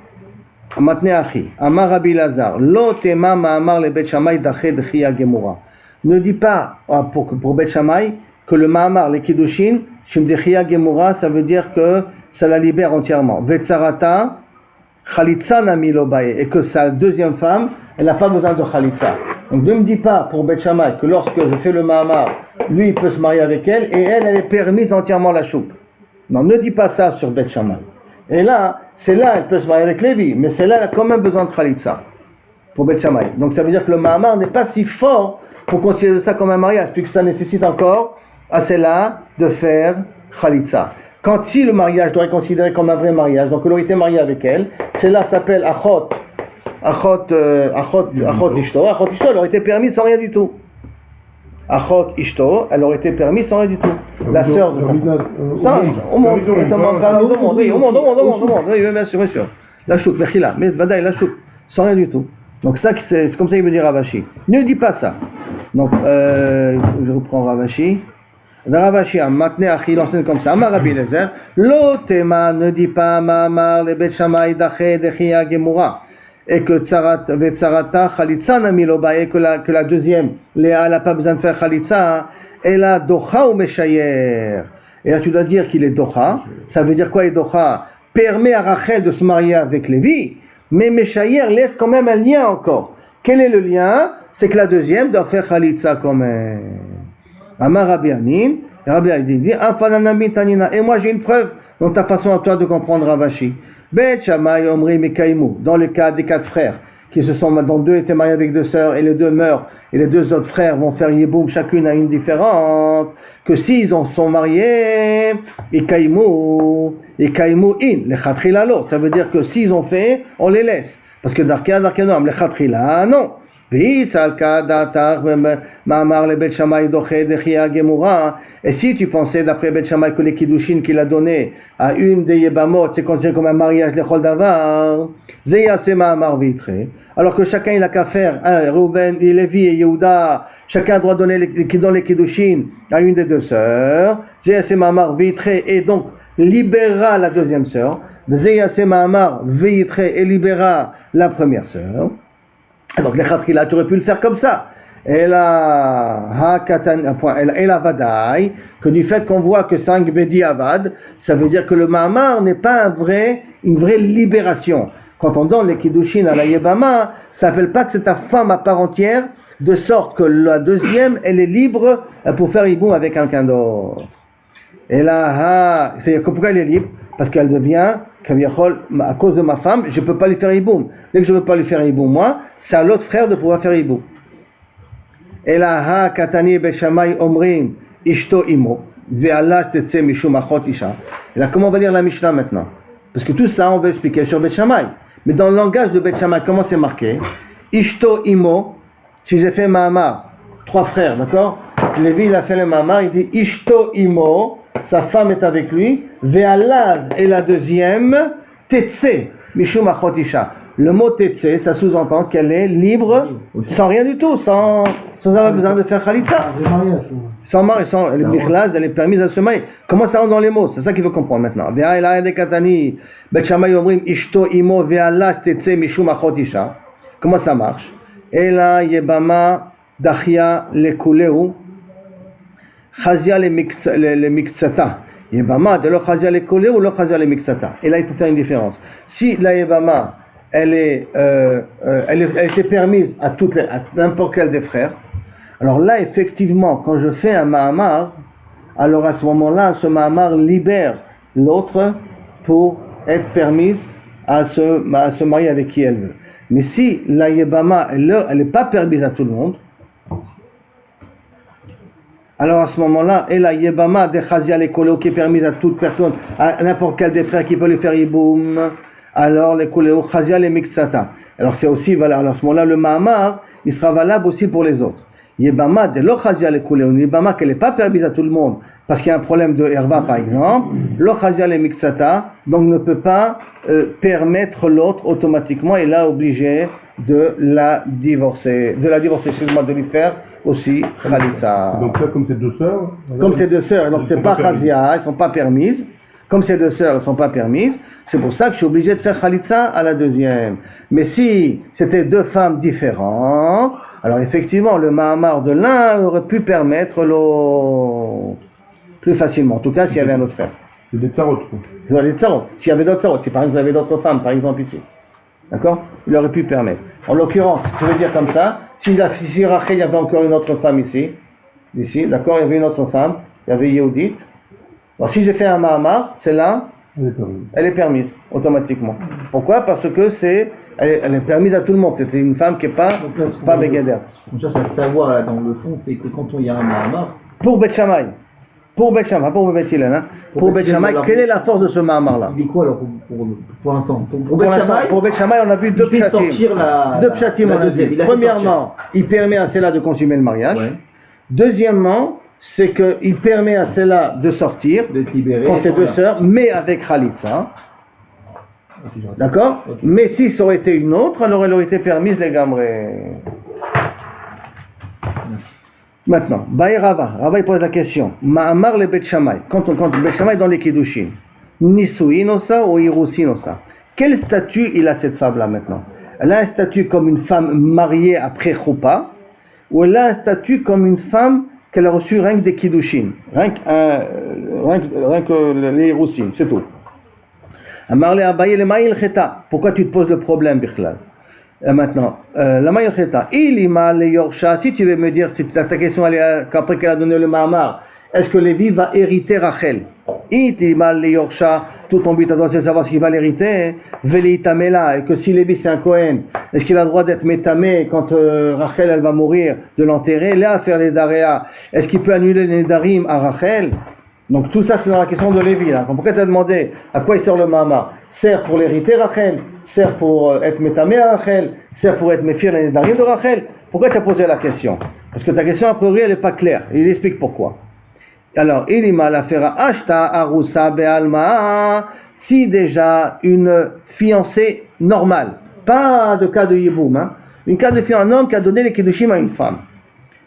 Matneachi. Amar Rabbi Eliezer. Lo tema ma'amar le Bet Shammai daché d'chia gemura. Ne dis pas pour Bet Shammai que le ma'amar, les kiddushin, shim d'chia gemura, ça veut dire que ça la libère entièrement. Vetzarata Khalitsa nami lo bae, et que sa deuxième femme, elle n'a pas besoin de Khalitsa. Donc ne me dis pas pour Bet Shammai que lorsque je fais le Mahamar, lui il peut se marier avec elle, et elle est permise entièrement la choupe. Non, ne dis pas ça sur Bet Shammai. Et là, c'est là elle peut se marier avec Lévi, mais c'est là elle a quand même besoin de Khalitsa pour Bet Shammai. Donc ça veut dire que le Mahamar n'est pas si fort pour considérer ça comme un mariage, puisque ça nécessite encore à celle-là de faire Khalitsa. Quand si le mariage doit être considéré comme un vrai mariage, donc il aurait été marié avec elle, celle-là s'appelle Achot Ishto. Achot Ishto, elle aurait été permise sans rien du tout. Achot Ishto, elle aurait été permise sans rien du tout. La sœur de... Au monde, oui, bien sûr. La chouk, la mais badaï, la chouk, sans rien du tout. Donc ça, c'est comme ça qu'il veut dire Ravashi. Ne dis pas ça. Donc, je reprends Ravashi. Ravashi Matne Achi, il enseigne comme ça. Amar Rabbi Eliezer, Lotema ne dit pas Ma'amar le Bet Shammai Daché Dechia Gemura. Et que Tsarata Khalitsa Namiloba, et que la deuxième, Léa n'a pas besoin de faire Khalitsa, elle a Docha ou Meshayer. Et là tu dois dire qu'il est Docha. Ça veut dire quoi, est Docha? Permet à Rachel de se marier avec Lévi, mais Meshayer laisse quand même un lien encore. Quel est le lien? C'est que la deuxième doit faire Khalitsa quand même. Amar Rabbi Anin, Rabbi Anin dit, et moi j'ai une preuve dans ta façon à toi de comprendre Ravashi. Bet Shammai Omri Mekaimu, dans le cas des 4 frères, qui se sont, dont 2 étaient mariés avec 2 sœurs, et les 2 meurent, et les 2 autres frères vont faire Yiboum, chacune à une différente, que s'ils en sont mariés, Ikaimu in, les Khatrila l'autre, ça veut dire que s'ils ont fait, on les laisse. Parce que Darkenom, les Khatrila, non. Et si tu pensais d'après Bet Shammai que les Kiddushin qu'il a donné à une des Yebamot c'est considéré comme un mariage de Chol Davar, alors que chacun il a qu'à faire, Reuven, Lévi et Yehuda, chacun doit donner les Kiddushin à une des 2 sœurs, et donc libérera la deuxième sœur, et libérera la première sœur. Donc les Khatrila, tu aurais pu le faire comme ça. Et la Vadaï, que du fait qu'on voit que 5 Bedi Avad, ça veut dire que le Mahamar n'est pas une vraie libération. Quand on donne les Kiddushin à la Yebama, ça ne s'appelle pas que c'est ta femme à part entière, de sorte que la deuxième, elle est libre pour faire Iboum avec quelqu'un d'autre. Et là, c'est pourquoi elle est libre? Parce qu'elle devient, à cause de ma femme, je ne peux pas lui faire Iboum. Dès que je ne veux pas lui faire Iboum, moi, c'est à l'autre frère de pouvoir faire Iboum. Et là, Katani Beshamai Omrim Ishto Imo, Ve'allah Tetse Mishum Achot Isha. Et là, comment on va lire la Mishnah maintenant? Parce que tout ça, on va expliquer sur Bet Shammai. Mais dans le langage de Bet Shammai, comment c'est marqué? Ishto Imo, si j'ai fait Mahamar, 3 frères, d'accord? Lévi, il a fait le Mahamar, il dit Ishto Imo, sa femme est avec lui, Ve'alaz est la deuxième, Tetse, Mishum Achot Isha. Le mot Tetse, ça sous-entend qu'elle est libre, sans rien du tout, sans avoir besoin de faire Khalitsa. Sans Michlaz, elle est permise à se marier. Comment ça rentre dans les mots? C'est ça qu'il faut comprendre maintenant. Comment ça marche? Ela Yebama Dachia Lekuleu Chazia le Miktsata. Yebama de lo Chazia Lekuleu ou lo Chazia le Miktsata. Et là il faut faire une différence. Si la Yebama elle était permise à n'importe quel des frères, alors là effectivement quand je fais un Mahamar, alors à ce moment-là ce Mahamar libère l'autre pour être permise à se marier avec qui elle veut. Mais si la Yebama elle n'est pas permise à tout le monde, alors à ce moment-là, et la Yebama de Chazia Lekoleo qui est permise à toute personne, à n'importe quel des frères qui peut lui faire Yiboum, alors les Koleo Chazia le Miktsata. Alors c'est aussi valable. Alors à ce moment-là, le Mahamar, il sera valable aussi pour les autres. Yebama de lo Chazia le Koleo, une Yebama qui n'est pas permise à tout le monde, parce qu'il y a un problème de herva par exemple, lo Chazia le Miktsata, donc ne peut pas permettre l'autre automatiquement, et là obligé de la divorcer, excuse-moi, de lui faire aussi Khalitsa. Donc ça, comme ces 2 sœurs. Comme ces 2 sœurs, donc c'est pas Khazia, elles sont pas permises. Comme ces 2 sœurs ne sont pas permises, c'est pour ça que je suis obligé de faire Khalitsa à la deuxième. Mais si c'était 2 femmes différentes, alors effectivement le Mahamar de l'un aurait pu permettre l'autre plus facilement. En tout cas, s'il y avait un autre frère. C'est des tsarot. C'est des tsarot. S'il y avait d'autres tsarot, si par exemple vous avez d'autres femmes, par exemple ici, d'accord, il aurait pu permettre. En l'occurrence, je veux dire comme ça, si Rachel, il y avait encore une autre femme ici, d'accord, il y avait une autre femme, il y avait Yehudit. Alors si j'ai fait un Mahamar, celle-là, elle est permise automatiquement. Pourquoi? Parce que elle est permise à tout le monde. C'était une femme qui n'est pas Begeder. On cherche à savoir là, dans le fond, c'est que quand il y a un Mahamar. Pour Bet Shammai, pour Bet Hillel, pour Bet Shammai, quelle est la force de ce Mahamar-là? Il dit quoi alors pour l'instant? Pour Bet Shammai, on a vu 2 pshatim. 2 pshatim, on a vu. Premièrement, il permet à celle-là de consommer le mariage. Ouais. Deuxièmement, c'est qu'il permet à celle-là de sortir, de libérer quand c'est 2 sœurs, mais avec Khalitsa. D'accord? Okay. Mais si ça aurait été une autre, alors elle aurait été permise les gamrés. Maintenant, Rava il pose la question. Ma'amar le Bet Shammai. Quand le Bet Shammai dans les Kiddushin, Nisuin osa ou Irusin osa. Quel statut il a cette femme-là maintenant? Elle a un statut comme une femme mariée après Choupa, ou elle a un statut comme une femme qu'elle a reçu rien que des Kiddushin, rien que les Irusin, c'est tout. Amar le Abaye le Ma'il Cheta. Pourquoi tu te poses le problème, Bichlal? Maintenant, la Ma'il Cheta. Il ima le Yorsha. Si tu veux me dire, si ta question elle est qu'après qu'elle a donné le Ma'amar, est-ce que Lévi va hériter Rachel? Il ima le Yorsha. Tout ton but à toi, c'est de savoir s'il va l'hériter. Veli Tamela. Et que si Lévi c'est un Kohen, est-ce qu'il a le droit d'être métamé quand Rachel elle va mourir, de l'enterrer? Là, à faire les Daréa. Est-ce qu'il peut annuler les Darim à Rachel? Donc tout ça c'est dans la question de Lévi. Là. Pourquoi tu as demandé à quoi il sert le Ma'amar? Sert pour l'hériter Rachel, sert pour être métamé à Rachel, sert pour être méfier les Darim de Rachel. Pourquoi tu as posé la question? Parce que ta question a priori elle n'est pas claire. Il explique pourquoi. Alors, ilima la fera ashta arusa be'alma. Si déjà une fiancée normale, pas de cas de yiboum, hein, une cas de fiancée, un homme qui a donné les kiddushim à une femme.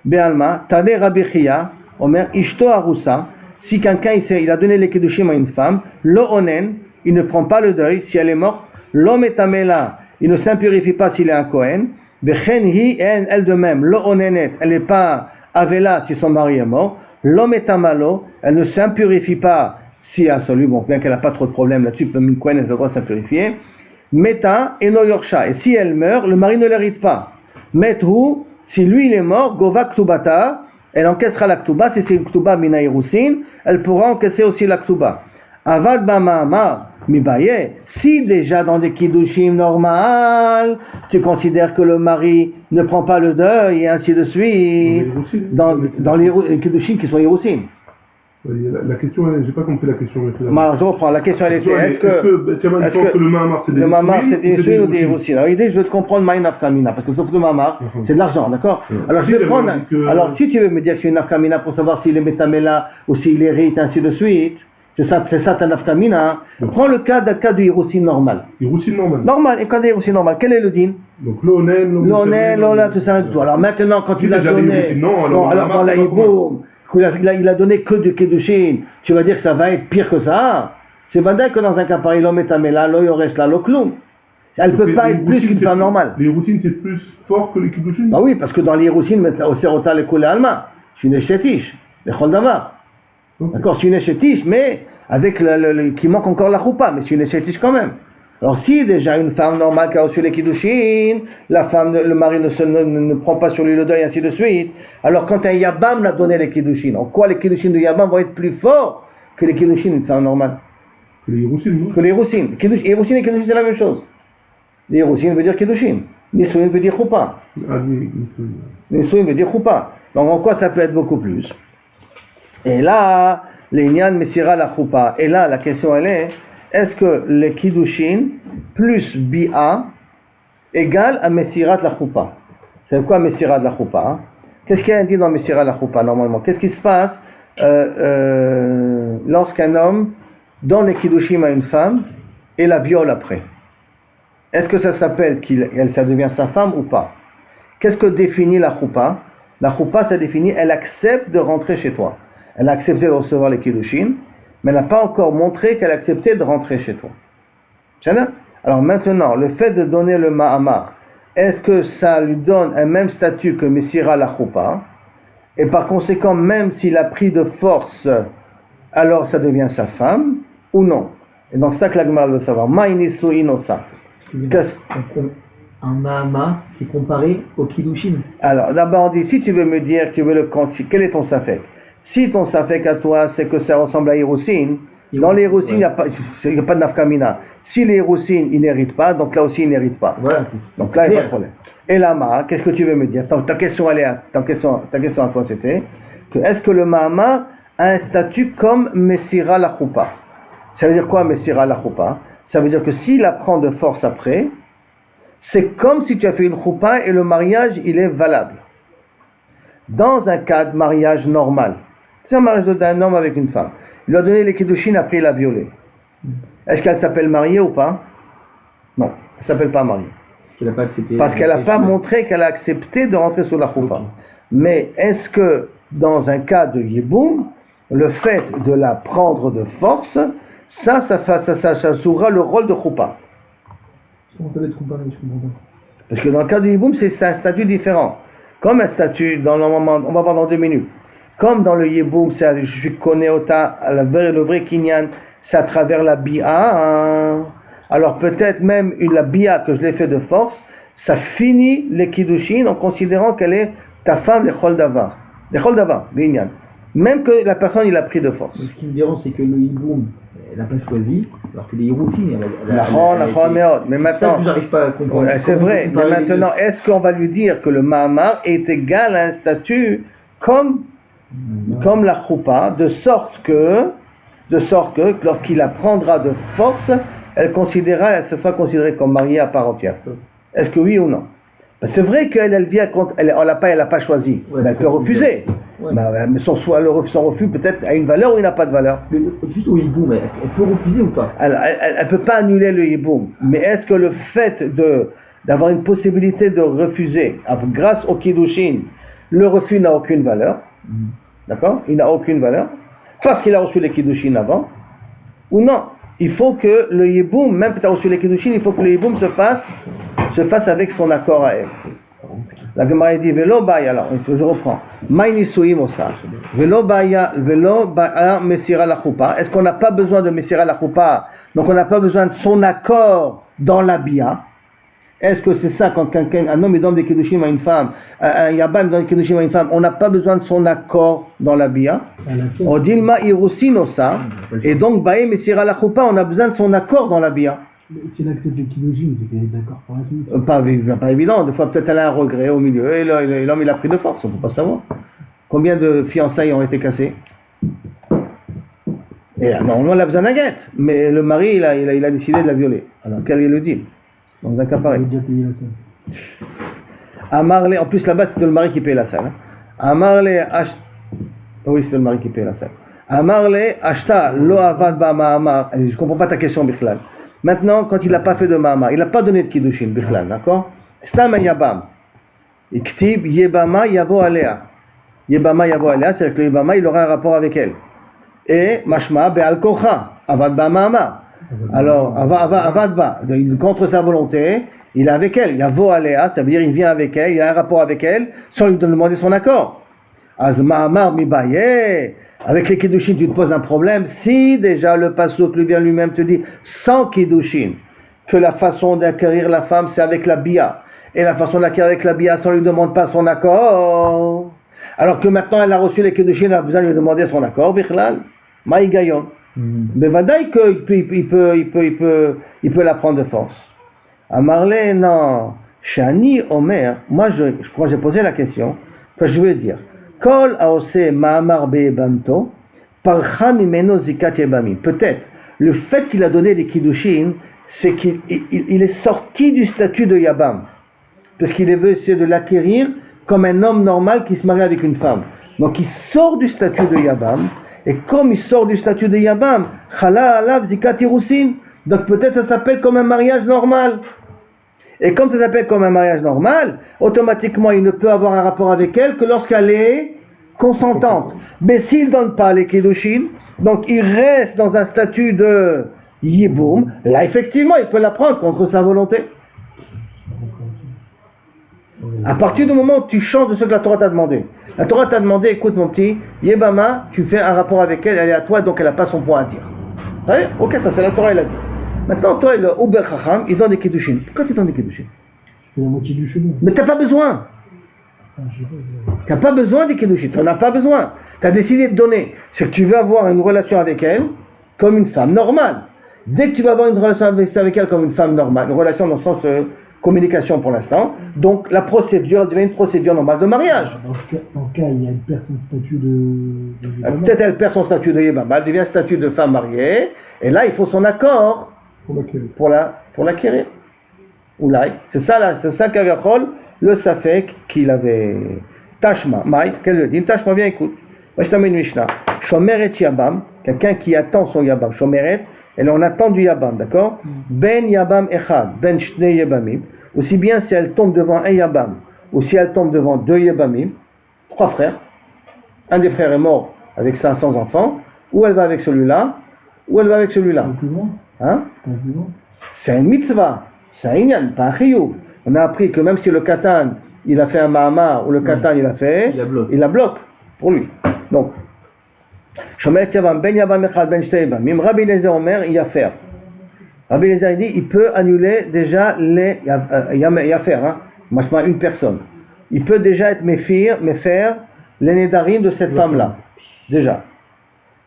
Be'alma, tane Rabbi Chia, omer ishto arusa. Si quelqu'un il a donné les kiddushim à une femme, lo onen, il ne prend pas le deuil si elle est morte. Lo metamela, il ne s'impurifie pas s'il est un Kohen. Bechen hi en, elle de même, lo onenet, elle n'est pas avela si son mari est mort. Lo metamalo, elle ne s'impurifie pas si elle a celui, bon, bien qu'elle n'a pas trop de problème là-dessus, une Kohen elle a le droit de s'impurifier. Meta eno yorsha, et si elle meurt, le mari ne l'hérite pas. Methu, si lui il est mort, gova ktubata, elle encaissera la ktuba, si c'est une ktuba mina irusin, elle pourra encaisser aussi la ktuba. Avad bamama mibaye, si déjà dans des kiddushim normales, tu considères que le mari ne prend pas le deuil et ainsi de suite, dans les kiddushim qui sont irusin. La question, j'ai pas compris la question. Je reprends, la question elle était, est-ce que le Ma'amar c'est des Ma'amar c'est des Nisuin ou des Irusin? Alors l'idée je veux te comprendre Ma'in Nafkamina, parce que sauf le Ma'amar c'est de l'argent, d'accord? Alors je vais prendre, alors si tu veux me dire que c'est une Nafkamina pour savoir s'il est Metamela ou s'il hérite, ainsi de suite, c'est ça ta Nafkamina, prends le cas d'un cas du Irusin normal. Irusin normal. Normal, et quand il est Irusin normal, quel est le din? Donc l'onen, l'onen, tout ça, tout. Alors maintenant quand il a donné, non, alors dans la Iboum, il a donné que du Kiddushin, tu vas dire que ça va être pire que ça? C'est vrai que dans un cas pareil, l'homme est amela, l'oyo reste là, l'ocloum. Elle ne peut pas être plus qu'une femme normale. Les Irusin c'est plus fort que les Kiddushin? Bah oui, parce que dans les Irusin, au Serota, les Koulé Alma, c'est une échetiche, les Choldama. D'accord, c'est une échetiche, mais avec qui manque encore la choupa, mais c'est une échetiche quand même. Alors si déjà une femme normale qui a reçu les Kiddushin, la femme, le mari ne prend pas sur lui le deuil, ainsi de suite, alors quand un Yabam l'a donné les Kiddushin, en quoi les Kiddushin de Yabam vont être plus forts que les Kiddushin d'une femme normale? Que les Irusin, non? Que les Irusin. Irusin et Kiddushin c'est la même chose. Les Irusin veut dire Kiddushin, Nisuin veut dire choupa. Nisuin veut dire choupa. Donc en quoi ça peut être beaucoup plus? Et là, les Nyan Messira la choupa. Et là, la question elle est-ce que les Kiddushin plus Bi'a égale à Messirat la choupa? C'est quoi Messirat la choupa? Qu'est-ce qu'il y a dit dans Messirat la choupa normalement? Qu'est-ce qui se passe lorsqu'un homme donne les Kiddushim à une femme et la viole après? Est-ce que ça s'appelle ça devient sa femme ou pas? Qu'est-ce que définit la choupa? La choupa, ça définit, elle accepte de rentrer chez toi. Elle a accepté de recevoir les Kiddushin, mais elle n'a pas encore montré qu'elle a accepté de rentrer chez toi. Alors maintenant, le fait de donner le Ma'amar, est-ce que ça lui donne un même statut que Messira la choupa? Et par conséquent, même s'il a pris de force, alors ça devient sa femme, ou non? Et donc c'est ça que la Gemara veut savoir. Ma'inisu inosa. Un Ma'amar, c'est comparé au Kiddushin. Alors d'abord on dit, si tu veux me dire, quel est ton safek? Si ton safek à toi, c'est que ça ressemble à Irusin, dans les Irusin, il n'y a pas de nafkamina. Si les Irusin, ils n'héritent pas, donc là aussi, ils n'héritent pas. Voilà. Donc là, il n'y a pas de problème. Et là, qu'est-ce que tu veux me dire? Ta question à toi, c'était que est-ce que le Ma'amar a un statut comme Messira la choupa? Ça veut dire quoi, Messira la choupa? Ça veut dire que s'il la prend de force après, c'est comme si tu as fait une choupa et le mariage, il est valable. Dans un cas de mariage normal, c'est un mariage d'un homme avec une femme. Il lui a donné les Kiddushin, après il a violé. Est-ce qu'elle s'appelle mariée ou pas? Non, elle ne s'appelle pas mariée. Parce qu'elle n'a pas accepté. Parce qu'elle n'a pas montré qu'elle a accepté de rentrer sous la choupa. Mais est-ce que dans un cas de Yiboum, le fait de la prendre de force, ça jouera le rôle de Choupa? On peut être comparé, je comprends pas. Parce que dans le cas du Yiboum, c'est un statut différent. Comme un statut, dans le moment, on va voir dans 2 minutes. Comme dans le Yiboum, je suis connais le vrai Kinyan, c'est à travers la Bia. Hein. Alors peut-être même la Bia que je l'ai fait de force, ça finit les Kiddushin en considérant qu'elle est ta femme, les Chol Davar. Les Chol Davar, Binyan. Même que la personne, il a pris de force. Ce qui me dérange, c'est que le hiboum, elle n'a pas choisi, alors que les hiroutines, Mais maintenant, j'arrive pas à comprendre. C'est vrai, mais maintenant, est-ce qu'on va lui dire que le Mahamar est égal à un statut comme la Choupa, de sorte que lorsqu'il la prendra de force, elle se sera considérée comme mariée à part entière? Est-ce que oui ou non? C'est vrai qu'elle vient contre, elle n'a pas choisi, elle peut refuser. Ouais. Mais son refus peut-être a une valeur ou il n'a pas de valeur. Mais juste au hiboum, elle peut refuser ou pas? Elle ne peut pas annuler le hiboum. Mais est-ce que le fait d'avoir une possibilité de refuser, grâce au Kiddushin, le refus n'a aucune valeur? D'accord? Il n'a aucune valeur. Parce qu'il a reçu les Kiddushin avant. Ou non? Il faut que le hiboum, même que tu as reçu les Kiddushin, il faut que le hiboum se fasse avec son accord à elle. La Gemara dit Velo baya, alors je reprends. Maïni suim osa. Velo baya mesira la choupa. Est-ce qu'on n'a pas besoin de mesira la choupa? Donc on n'a pas besoin de son accord dans la bia. Est-ce que c'est ça quand un homme donne des kiddushim à une femme, un yabam donne des kiddushim à une femme, on n'a pas besoin de son accord dans la bia? On dit ma irusin osa. Et donc bae mesira la choupa, on a besoin de son accord dans la bia. Si elle accepte le Kiddushin, c'est qu'elle est d'accord pour la suite. Pas évident, des fois peut-être elle a un regret au milieu, et l'homme il a pris de force, on ne peut pas savoir. Combien de fiançailles ont été cassées? Et normalement elle a besoin d'un guet, mais le mari il a décidé de la violer. Alors quel est le deal? Dans un cas pareil. Il a déjà payé la salle. En plus là-bas c'était le mari qui paye la salle. Oui, c'est le mari qui paye la salle. Amarle ashta lo avad ba ma'amar. Je ne comprends pas ta question, Bichlal. Maintenant, quand il n'a pas fait de Ma'amar, il n'a pas donné de Kiddushin, Bichlal, d'accord? Stam Yabam. Iktib Yebama Yavo Alea. Yebama Yavo Alea, c'est-à-dire que le Yebama, il aura un rapport avec elle. Et Mashma Be'al Kocha, Avad Ba Ma'amar. Alors, Avad Ba, contre sa volonté, il est avec elle. Yavo Alea, ça veut dire il vient avec elle, il a un rapport avec elle, sans lui demander son accord. Az Ma'amar Mibaye. Avec les Kiddushin, tu te poses un problème. Si déjà le pasuk lui-même te dit, sans Kiddushin, que la façon d'acquérir la femme, c'est avec la bia. Et la façon d'acquérir avec la bia, ça ne lui demande pas son accord. Alors que maintenant, elle a reçu les Kiddushin, elle a besoin de lui demander son accord, Bichlal. Maïgayon. Mais vadaï qu'il peut la prendre de force. Amarle, non. Shani Omer, moi j'ai posé la question, que je veux dire. Kol aose ma'amar be'ebamto parcha mimeno zikat yebamim. Peut-être le fait qu'il a donné des kiddushin, c'est qu'il est sorti du statut de yabam, parce qu'il veut essayer de l'acquérir comme un homme normal qui se marie avec une femme. Donc il sort du statut de yabam, et comme il sort du statut de yabam, chala alav zikat irusin. Donc peut-être ça s'appelle comme un mariage normal. Et comme ça s'appelle comme un mariage normal, automatiquement il ne peut avoir un rapport avec elle que lorsqu'elle est consentante. Mais s'il ne donne pas les kiddushin, donc il reste dans un statut de yiboum, là effectivement il peut la prendre contre sa volonté. À partir du moment où tu changes de ce que la Torah t'a demandé. La Torah t'a demandé, écoute mon petit, Yebama, tu fais un rapport avec elle, elle est à toi, donc elle n'a pas son point à dire. Ouais, ok, ça c'est la Torah, elle a dit. Maintenant, toi, le Uber Chacham, il donne des Kiddushin. Pourquoi tu donnes des Kiddushin? C'est la moitié du chemin. Mais tu n'as pas besoin. Tu n'as pas besoin des Kiddushin. Tu n'en as pas besoin. Tu as décidé de donner. C'est que tu veux avoir une relation avec elle comme une femme normale. Dès que tu vas avoir une relation avec elle comme une femme normale, une relation dans le sens communication pour l'instant, donc la procédure devient une procédure normale de mariage. Dans ce cas, il y a une perd son statut de peut-être elle perd son statut de Yébama, elle devient un statut de femme mariée, et là il faut son accord pour l'acquérir. Oulai, c'est ça qu'Agachol, le Safek qu'il avait. Tashma, Maï, qu'elle le dit, Tashma, viens écoute. Moi je t'amène une Mishnah. Shomeret Yabam, quelqu'un qui attend son Yabam. Shomeret, elle en attend du Yabam, d'accord? Ben Yabam Echad, Ben Shnei Yabamim. Aussi bien si elle tombe devant un Yabam, ou si elle tombe devant deux Yabamim, 3 frères. Un des frères est mort avec ça sans enfant, ou elle va avec celui-là, ou elle va avec celui-là. Hein? C'est une mitzvah, c'est un inyan, pas un chiyuv. On a appris que même si le katan, il a fait un mahamar, ou le katan, il a fait, il la bloque pour lui. Donc, Shomer Yavam, Ben Yavam Echad, Ben Shteiba, Mim Rabbi Eliezer Omer, il y a faire. Rabbi Eliezer, il dit, il peut annuler déjà les, il y a faire, hein, moi une personne. Il peut déjà être méfaire, les nédarim de cette femme-là. Déjà.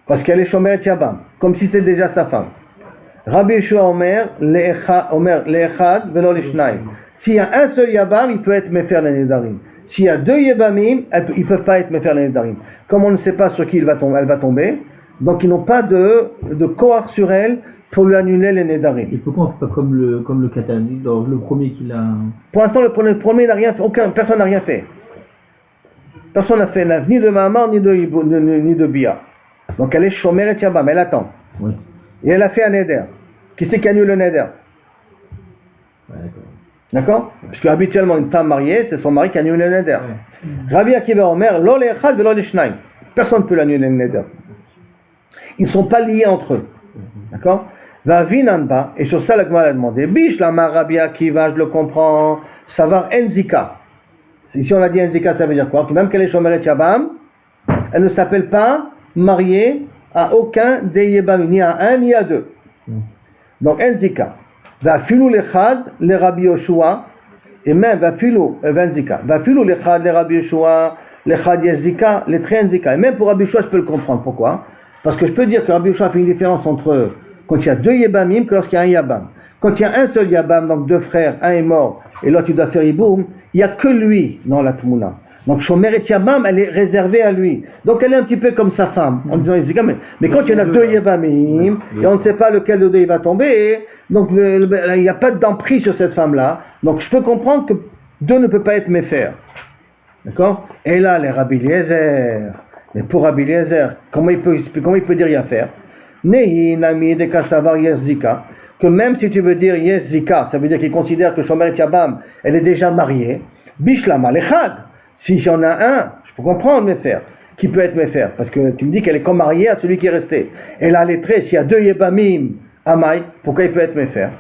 Parce qu'elle est Shomer Yavam, comme si c'était déjà sa femme. Rabbi Yeshua Omer, Le'echad, Velo Lishnaim. S'il y a un seul Yabam, il peut être méfaire les nédarim. S'il y a 2 Yebamim, ils ne peuvent pas être méfaire les nédarim. Comme on ne sait pas sur qui elle va tomber, donc ils n'ont pas de cohort sur elle pour lui annuler les nédarim. Et pourquoi on ne fait pas comme le Katan, le premier qu'il a... Pour l'instant, le premier n'a rien fait, personne n'a rien fait. Personne n'a fait ni de Mahamar, ni de Bia. Donc elle est Shomer et Yabam, elle attend. Oui. Et elle a fait un néder. Qui c'est qui annule le néder? Ouais, d'accord. Parce que habituellement, une femme mariée, c'est son mari qui annule le néder. Ouais. Rabbi Akiva Omer, lo le'echad velo le'shnaim. Personne ne peut l'annuler le néder. Ils ne sont pas liés entre eux. D'accord. Va vinanba, et sur ça, la Gemara a demandé, bish lama Rabbi Akiva, je le comprends, savoir enzika. Si on a dit enzika, ça veut dire quoi? Que même qu'elle est Shomer et Yabam, elle ne s'appelle pas mariée à aucun des Yebamim, ni à un ni à 2. Donc enzika. Va filou lechad le Rabbi Yoshua, et même va filou venzika. Va filou lechad le Rabbi Yoshua, lechad yezika, le très enzika. Et même pour Rabbi Yoshua, je peux le comprendre. Pourquoi? Parce que je peux dire que Rabbi Yoshua fait une différence entre quand il y a 2 Yebamim que lorsqu'il y a un Yabam. Quand il y a un seul Yabam, donc 2 frères, un est mort et l'autre il doit faire Yiboum, il n'y a que lui dans la Tmouna. Donc Shomer et Yabam, elle est réservée à lui. Donc elle est un petit peu comme sa femme, en disant Yezika. Mais quand il y en a 2 Yebamim, et on ne sait pas lequel de 2 il va tomber, donc il n'y a pas d'emprise sur cette femme-là. Donc je peux comprendre que 2 ne peut pas être méfaire. D'accord? Et là, les Rabbi Eliezer. Mais pour Rabbi Eliezer, comment il peut dire y a faire? Nehi nami de kasavar yezika. Que même si tu veux dire yezika, ça veut dire qu'il considère que Shomer et Yabam, elle est déjà mariée. Bishlama lechad. Si j'en ai un, je peux comprendre méfaire. Qui peut être méfaire? Parce que tu me dis qu'elle est comme mariée à celui qui est resté. Et là, les traits, s'il y a 2 Yebamim, Amai, pourquoi il peut être méfaire?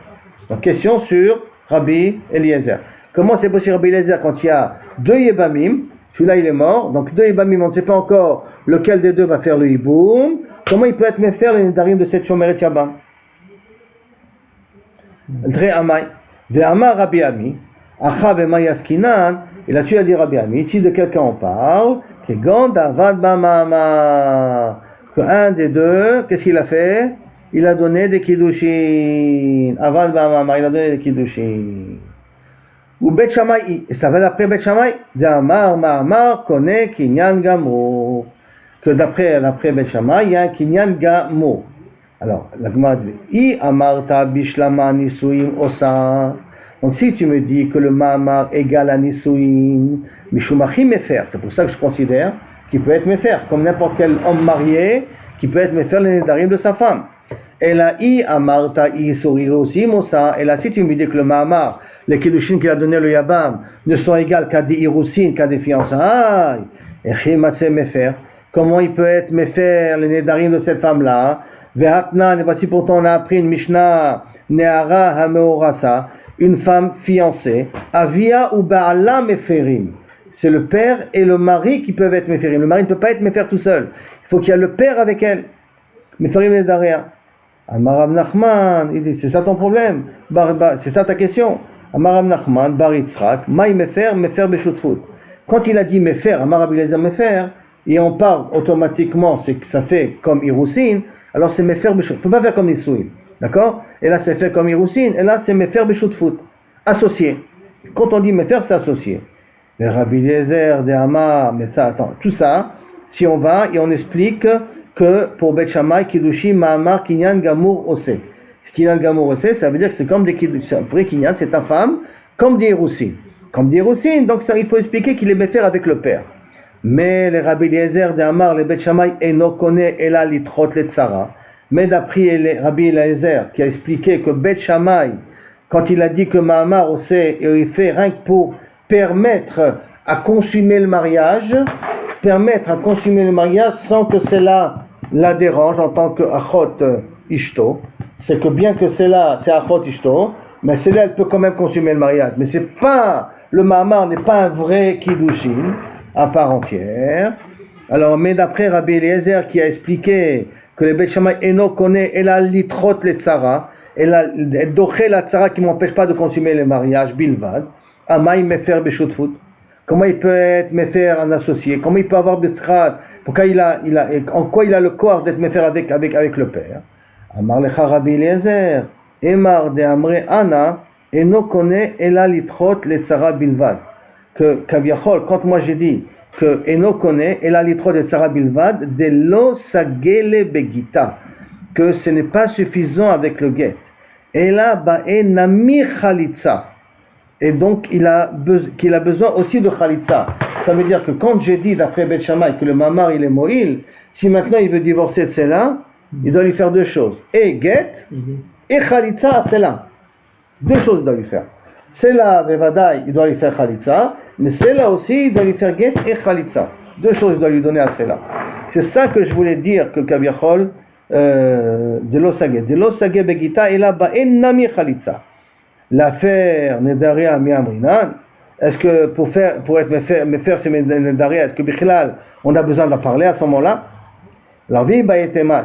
Donc, question sur Rabbi Eliezer. Comment c'est possible Rabbi Eliezer quand il y a 2 Yebamim, celui-là il est mort, donc 2 Yebamim, on ne sait pas encore lequel des 2 va faire le Hiboum. Comment il peut être méfaire les Nédarim de cette Shomer et Yabam? Dre Amai. De Amar Rabbi Ami, Acha Vema Yaskinan. Et là tu as dit Rabbi Ami, ici de quelqu'un on parle, que Gand Avad Bamama, que un des 2, qu'est-ce qu'il a fait? Il a donné des kiddushin. Avad Bamama, il a donné des kiddushin. Ou Bet Shammai, et ça va d'après Bet Shammai, d'Amar Ma'amar connaît Kinyan Gamour. Que d'après Bet Shammai, il y a un Kinyan Gamour. Alors, la Gemara dit, I Amarta Bishlama Nisuim Osa. Donc si tu me dis que le Ma'amar égale à Nisuin, Mishumachim Mefer, c'est pour ça que je considère qu'il peut être Mefer, comme n'importe quel homme marié qui peut être Mefer les nédarim de sa femme. Et là, I Amarta Isuri aussi Mosa. Et là, si tu me dis que le Ma'amar, les Kiddushin qu'il a donné le Yabam, ne sont égales qu'à des Irusin, qu'à des fiançailles, et Chimatse Mefer, comment il peut être Mefer les nédarim de cette femme-là? Vehatnan, et voici pourtant on a appris une Mishnah, Neara Hameorasa, une femme fiancée, Avia ou Baala Meferim. C'est le père et le mari qui peuvent être Meferim. Le mari ne peut pas être Mefer tout seul. Il faut qu'il y ait le père avec elle. Meferim Nedaria. Amarav Nachman, il dit, c'est ça ton problème? C'est ça ta question? Amarav Nachman, Bar Yitzhak, Maï Mefer, Mefer Beshutfut. Quand il a dit Mefer, Amarav Eliezer Mefer, et on parle automatiquement, c'est que ça fait comme Irusin, alors c'est Mefer Beshutfut. Il ne faut pas faire comme Nisuin. D'accord? Et là, c'est fait comme Irusin. Et là, c'est Mefer Beshutfut. Associé. Quand on dit Mefer, c'est associé. Les Rabbi Eliezer, des Hamar, mais ça, attends. Tout ça, si on va et on explique que pour Bet Shammai, Kiddushi, Ma'amar, Kinyan, Gamour, Ose. Kinyan, Gamour, Ose, ça veut dire que c'est comme des Kiddushi. C'est un vrai Kinyan, c'est ta femme, comme des Irusin. Comme des Irusin, donc ça, il faut expliquer qu'il est Mefer avec le père. Mais les Rabbi Eliezer, des Hamar, les Bet Shammai, Eno Kone, Ela, Litrot, Letzara. Mais d'après Rabbi Eliezer qui a expliqué que Bet Shammai, quand il a dit que Ma'amar il fait rien que pour permettre à consommer le mariage, permettre à consommer le mariage sans que cela la dérange en tant que achot ishto. C'est que bien que cela, c'est achot ishto, mais celle-là, elle peut quand même consommer le mariage. Mais c'est pas, le mahamar n'est pas un vrai kiddushin à part entière. Alors, mais d'après Rabbi Eliezer qui a expliqué que le Beit Shammai eno connaît et la litrot le tzara, et la doché la tzara qui m'empêche pas de consommer le mariage bilvad, amay mefer beshutfut. Comment il peut être mefer un associé? Comment il peut avoir betrat? Pourquoi en quoi il a le corps d'être mefer avec le père? Amar lecha Rabbi Eliezer, emar de amre ana eno connaît et la litrot le tzara bilvad. Que kaviachol, quand moi j'ai dit que eno connaît et la litrot de tzara bilvad de lo sagele begita, que ce n'est pas suffisant avec le guet. Et là ba'e nami chalitza, et donc qu'il a besoin aussi de chalitza. Ça veut dire que quand j'ai dit d'après Beit Shammai que le mamar il est moïl, si maintenant il veut divorcer de celle-là, il doit lui faire deux choses, et guet et chalitza à celle-là. Deux choses il doit lui faire. Celle-là, Bevadai, il doit lui faire chalitza, mais celle-là aussi, il doit lui faire guet et chalitza. Deux choses il doit lui donner à celle-là. C'est ça que je voulais dire que Kaviachol, de l'osage begita, et là, ba'en nami chalitza. L'affaire Nedaria mi'amrinan, est-ce que pour être me faire ces Nedaria, est-ce que Bichlal, on a besoin d'en parler à ce moment-là? Alors,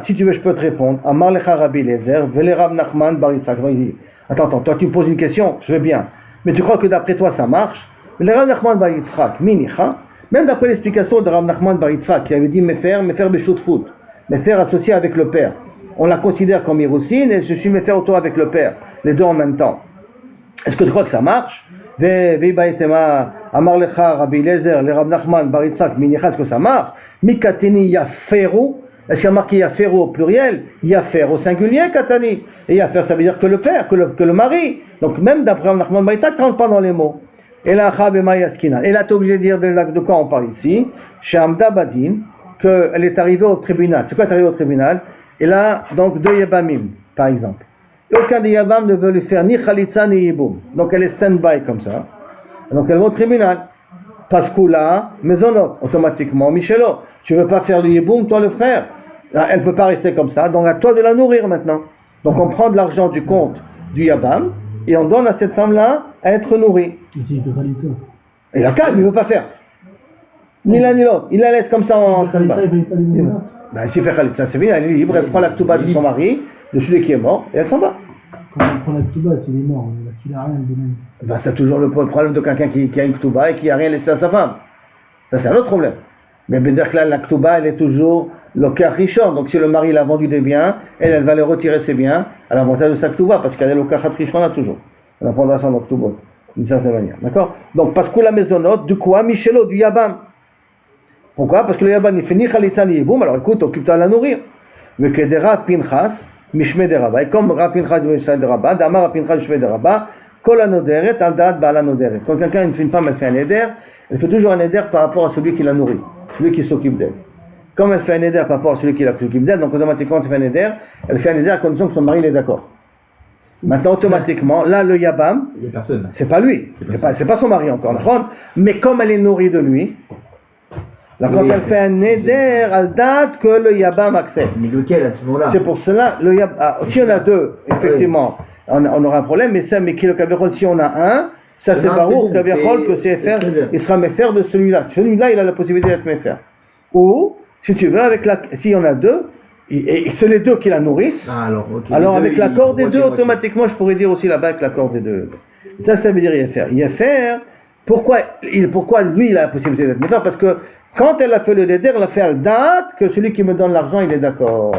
si tu veux, je peux te répondre. Amar lecha Rabbi Eliezer, vele Rav Nachman bar Yitzhak. Il dit, attends, toi tu me poses une question, je veux bien. Mais tu crois que d'après toi ça marche? Le Rav Nachman bar Yitzhak, minicha, même d'après l'explication de Rav Nachman bar Yitzhak, qui avait dit mefer beshutfut, mefer associé avec le père. On la considère comme Irousin et je suis mefer auto avec le père, les deux en même temps. Est-ce que tu crois que ça marche? Amar lecha Rabbi Eliezer, le Rav Nachman bar Yitzhak, minicha, est-ce que ça marche? Mikateni yaferu. Est-ce qu'il y a marqué yafer au pluriel? Yafer au singulier, katani. Et yafer, ça veut dire que le père, que le mari. Donc même d'après Nachman bar Yitzhak, ça ne rentre pas dans les mots. Et là, et là, tu es obligé de dire de quoi on parle ici. Chez Amda Badin, qu'elle est arrivée au tribunal. C'est quoi elle est arrivée au tribunal? Et là, donc deux yabamim, par exemple. Et aucun des yabam ne veut lui faire ni chalitza ni yiboum. Donc elle est stand-by comme ça. Donc elle va au tribunal. Paskoula, maisonot, automatiquement, Michelo. Tu ne veux pas faire le yiboum, toi le frère? Elle ne peut pas rester comme ça, donc à toi de la nourrir maintenant. Donc on prend de l'argent du compte du yabam et on donne à cette femme-là à être nourrie. Et la calme, il ne veut pas faire. Ni l'un ni l'autre. Il la laisse comme ça en stand-by. S'il fait khalitza, c'est bien, elle est libre, elle prend la ktouba de son mari, de celui qui est mort, et elle s'en va. Quand on prend la ktouba, s'il est mort, s'il n'a rien de même. C'est toujours le problème de quelqu'un qui a une ktouba et qui n'a rien laissé à sa femme. Ça, c'est un autre problème. Mais bien dire que là, la ktouba, elle est toujours l'okar rishon. Donc si le mari l'a vendu des biens, elle va les retirer ses biens à l'avantage de sa ktouba, parce qu'elle est l'okar rishon là toujours. Elle en prendra ça dans ktouba, d'une certaine manière. D'accord? Donc parce que la maisonnote, du quoi? Michelo, du yabam. Pourquoi? Parce que le yabam, il fait ni chalitza ni yiboum, alors écoute, occupe-toi à la nourrir. Mais que des Rav Pinchas, mishme de Rabba, et comme Rav Pinchas de Rabba, d'Amar Rav Pinchas mishme de Rabba, kol anoderet, al da'at ba'al anoderet. Quand une femme, elle fait un éder, elle fait toujours un éder par rapport à celui qui la nourrit, celui qui s'occupe d'elle. Comme elle fait un éder par rapport à celui qui s'occupe d'elle, donc automatiquement elle fait un éder, elle fait un éder à condition que son mari est d'accord. Maintenant, automatiquement, là, le yabam, c'est pas lui, c'est pas son mari encore, mais comme elle est nourrie de lui, là, quand elle fait un éder, elle date que le yabam accepte. Mais lequel à ce moment-là? C'est pour cela, le yabam, si on a deux, effectivement, on aura un problème, mais qui le kaviachol, si on a un, ça c'est barour, kaviachol, que c'est faire, il sera méfer de celui-là. Celui-là, il a la possibilité d'être méfer. Ou, si tu veux, si on a deux, et c'est les deux qui la nourrissent, alors avec l'accord des deux, automatiquement, je pourrais dire aussi là-bas avec l'accord des deux. Ça veut dire Yefer. Yefer, pourquoi lui, il a la possibilité d'être méfer? Parce que quand elle a fait le déder, elle a fait al date que celui qui me donne l'argent, il est d'accord.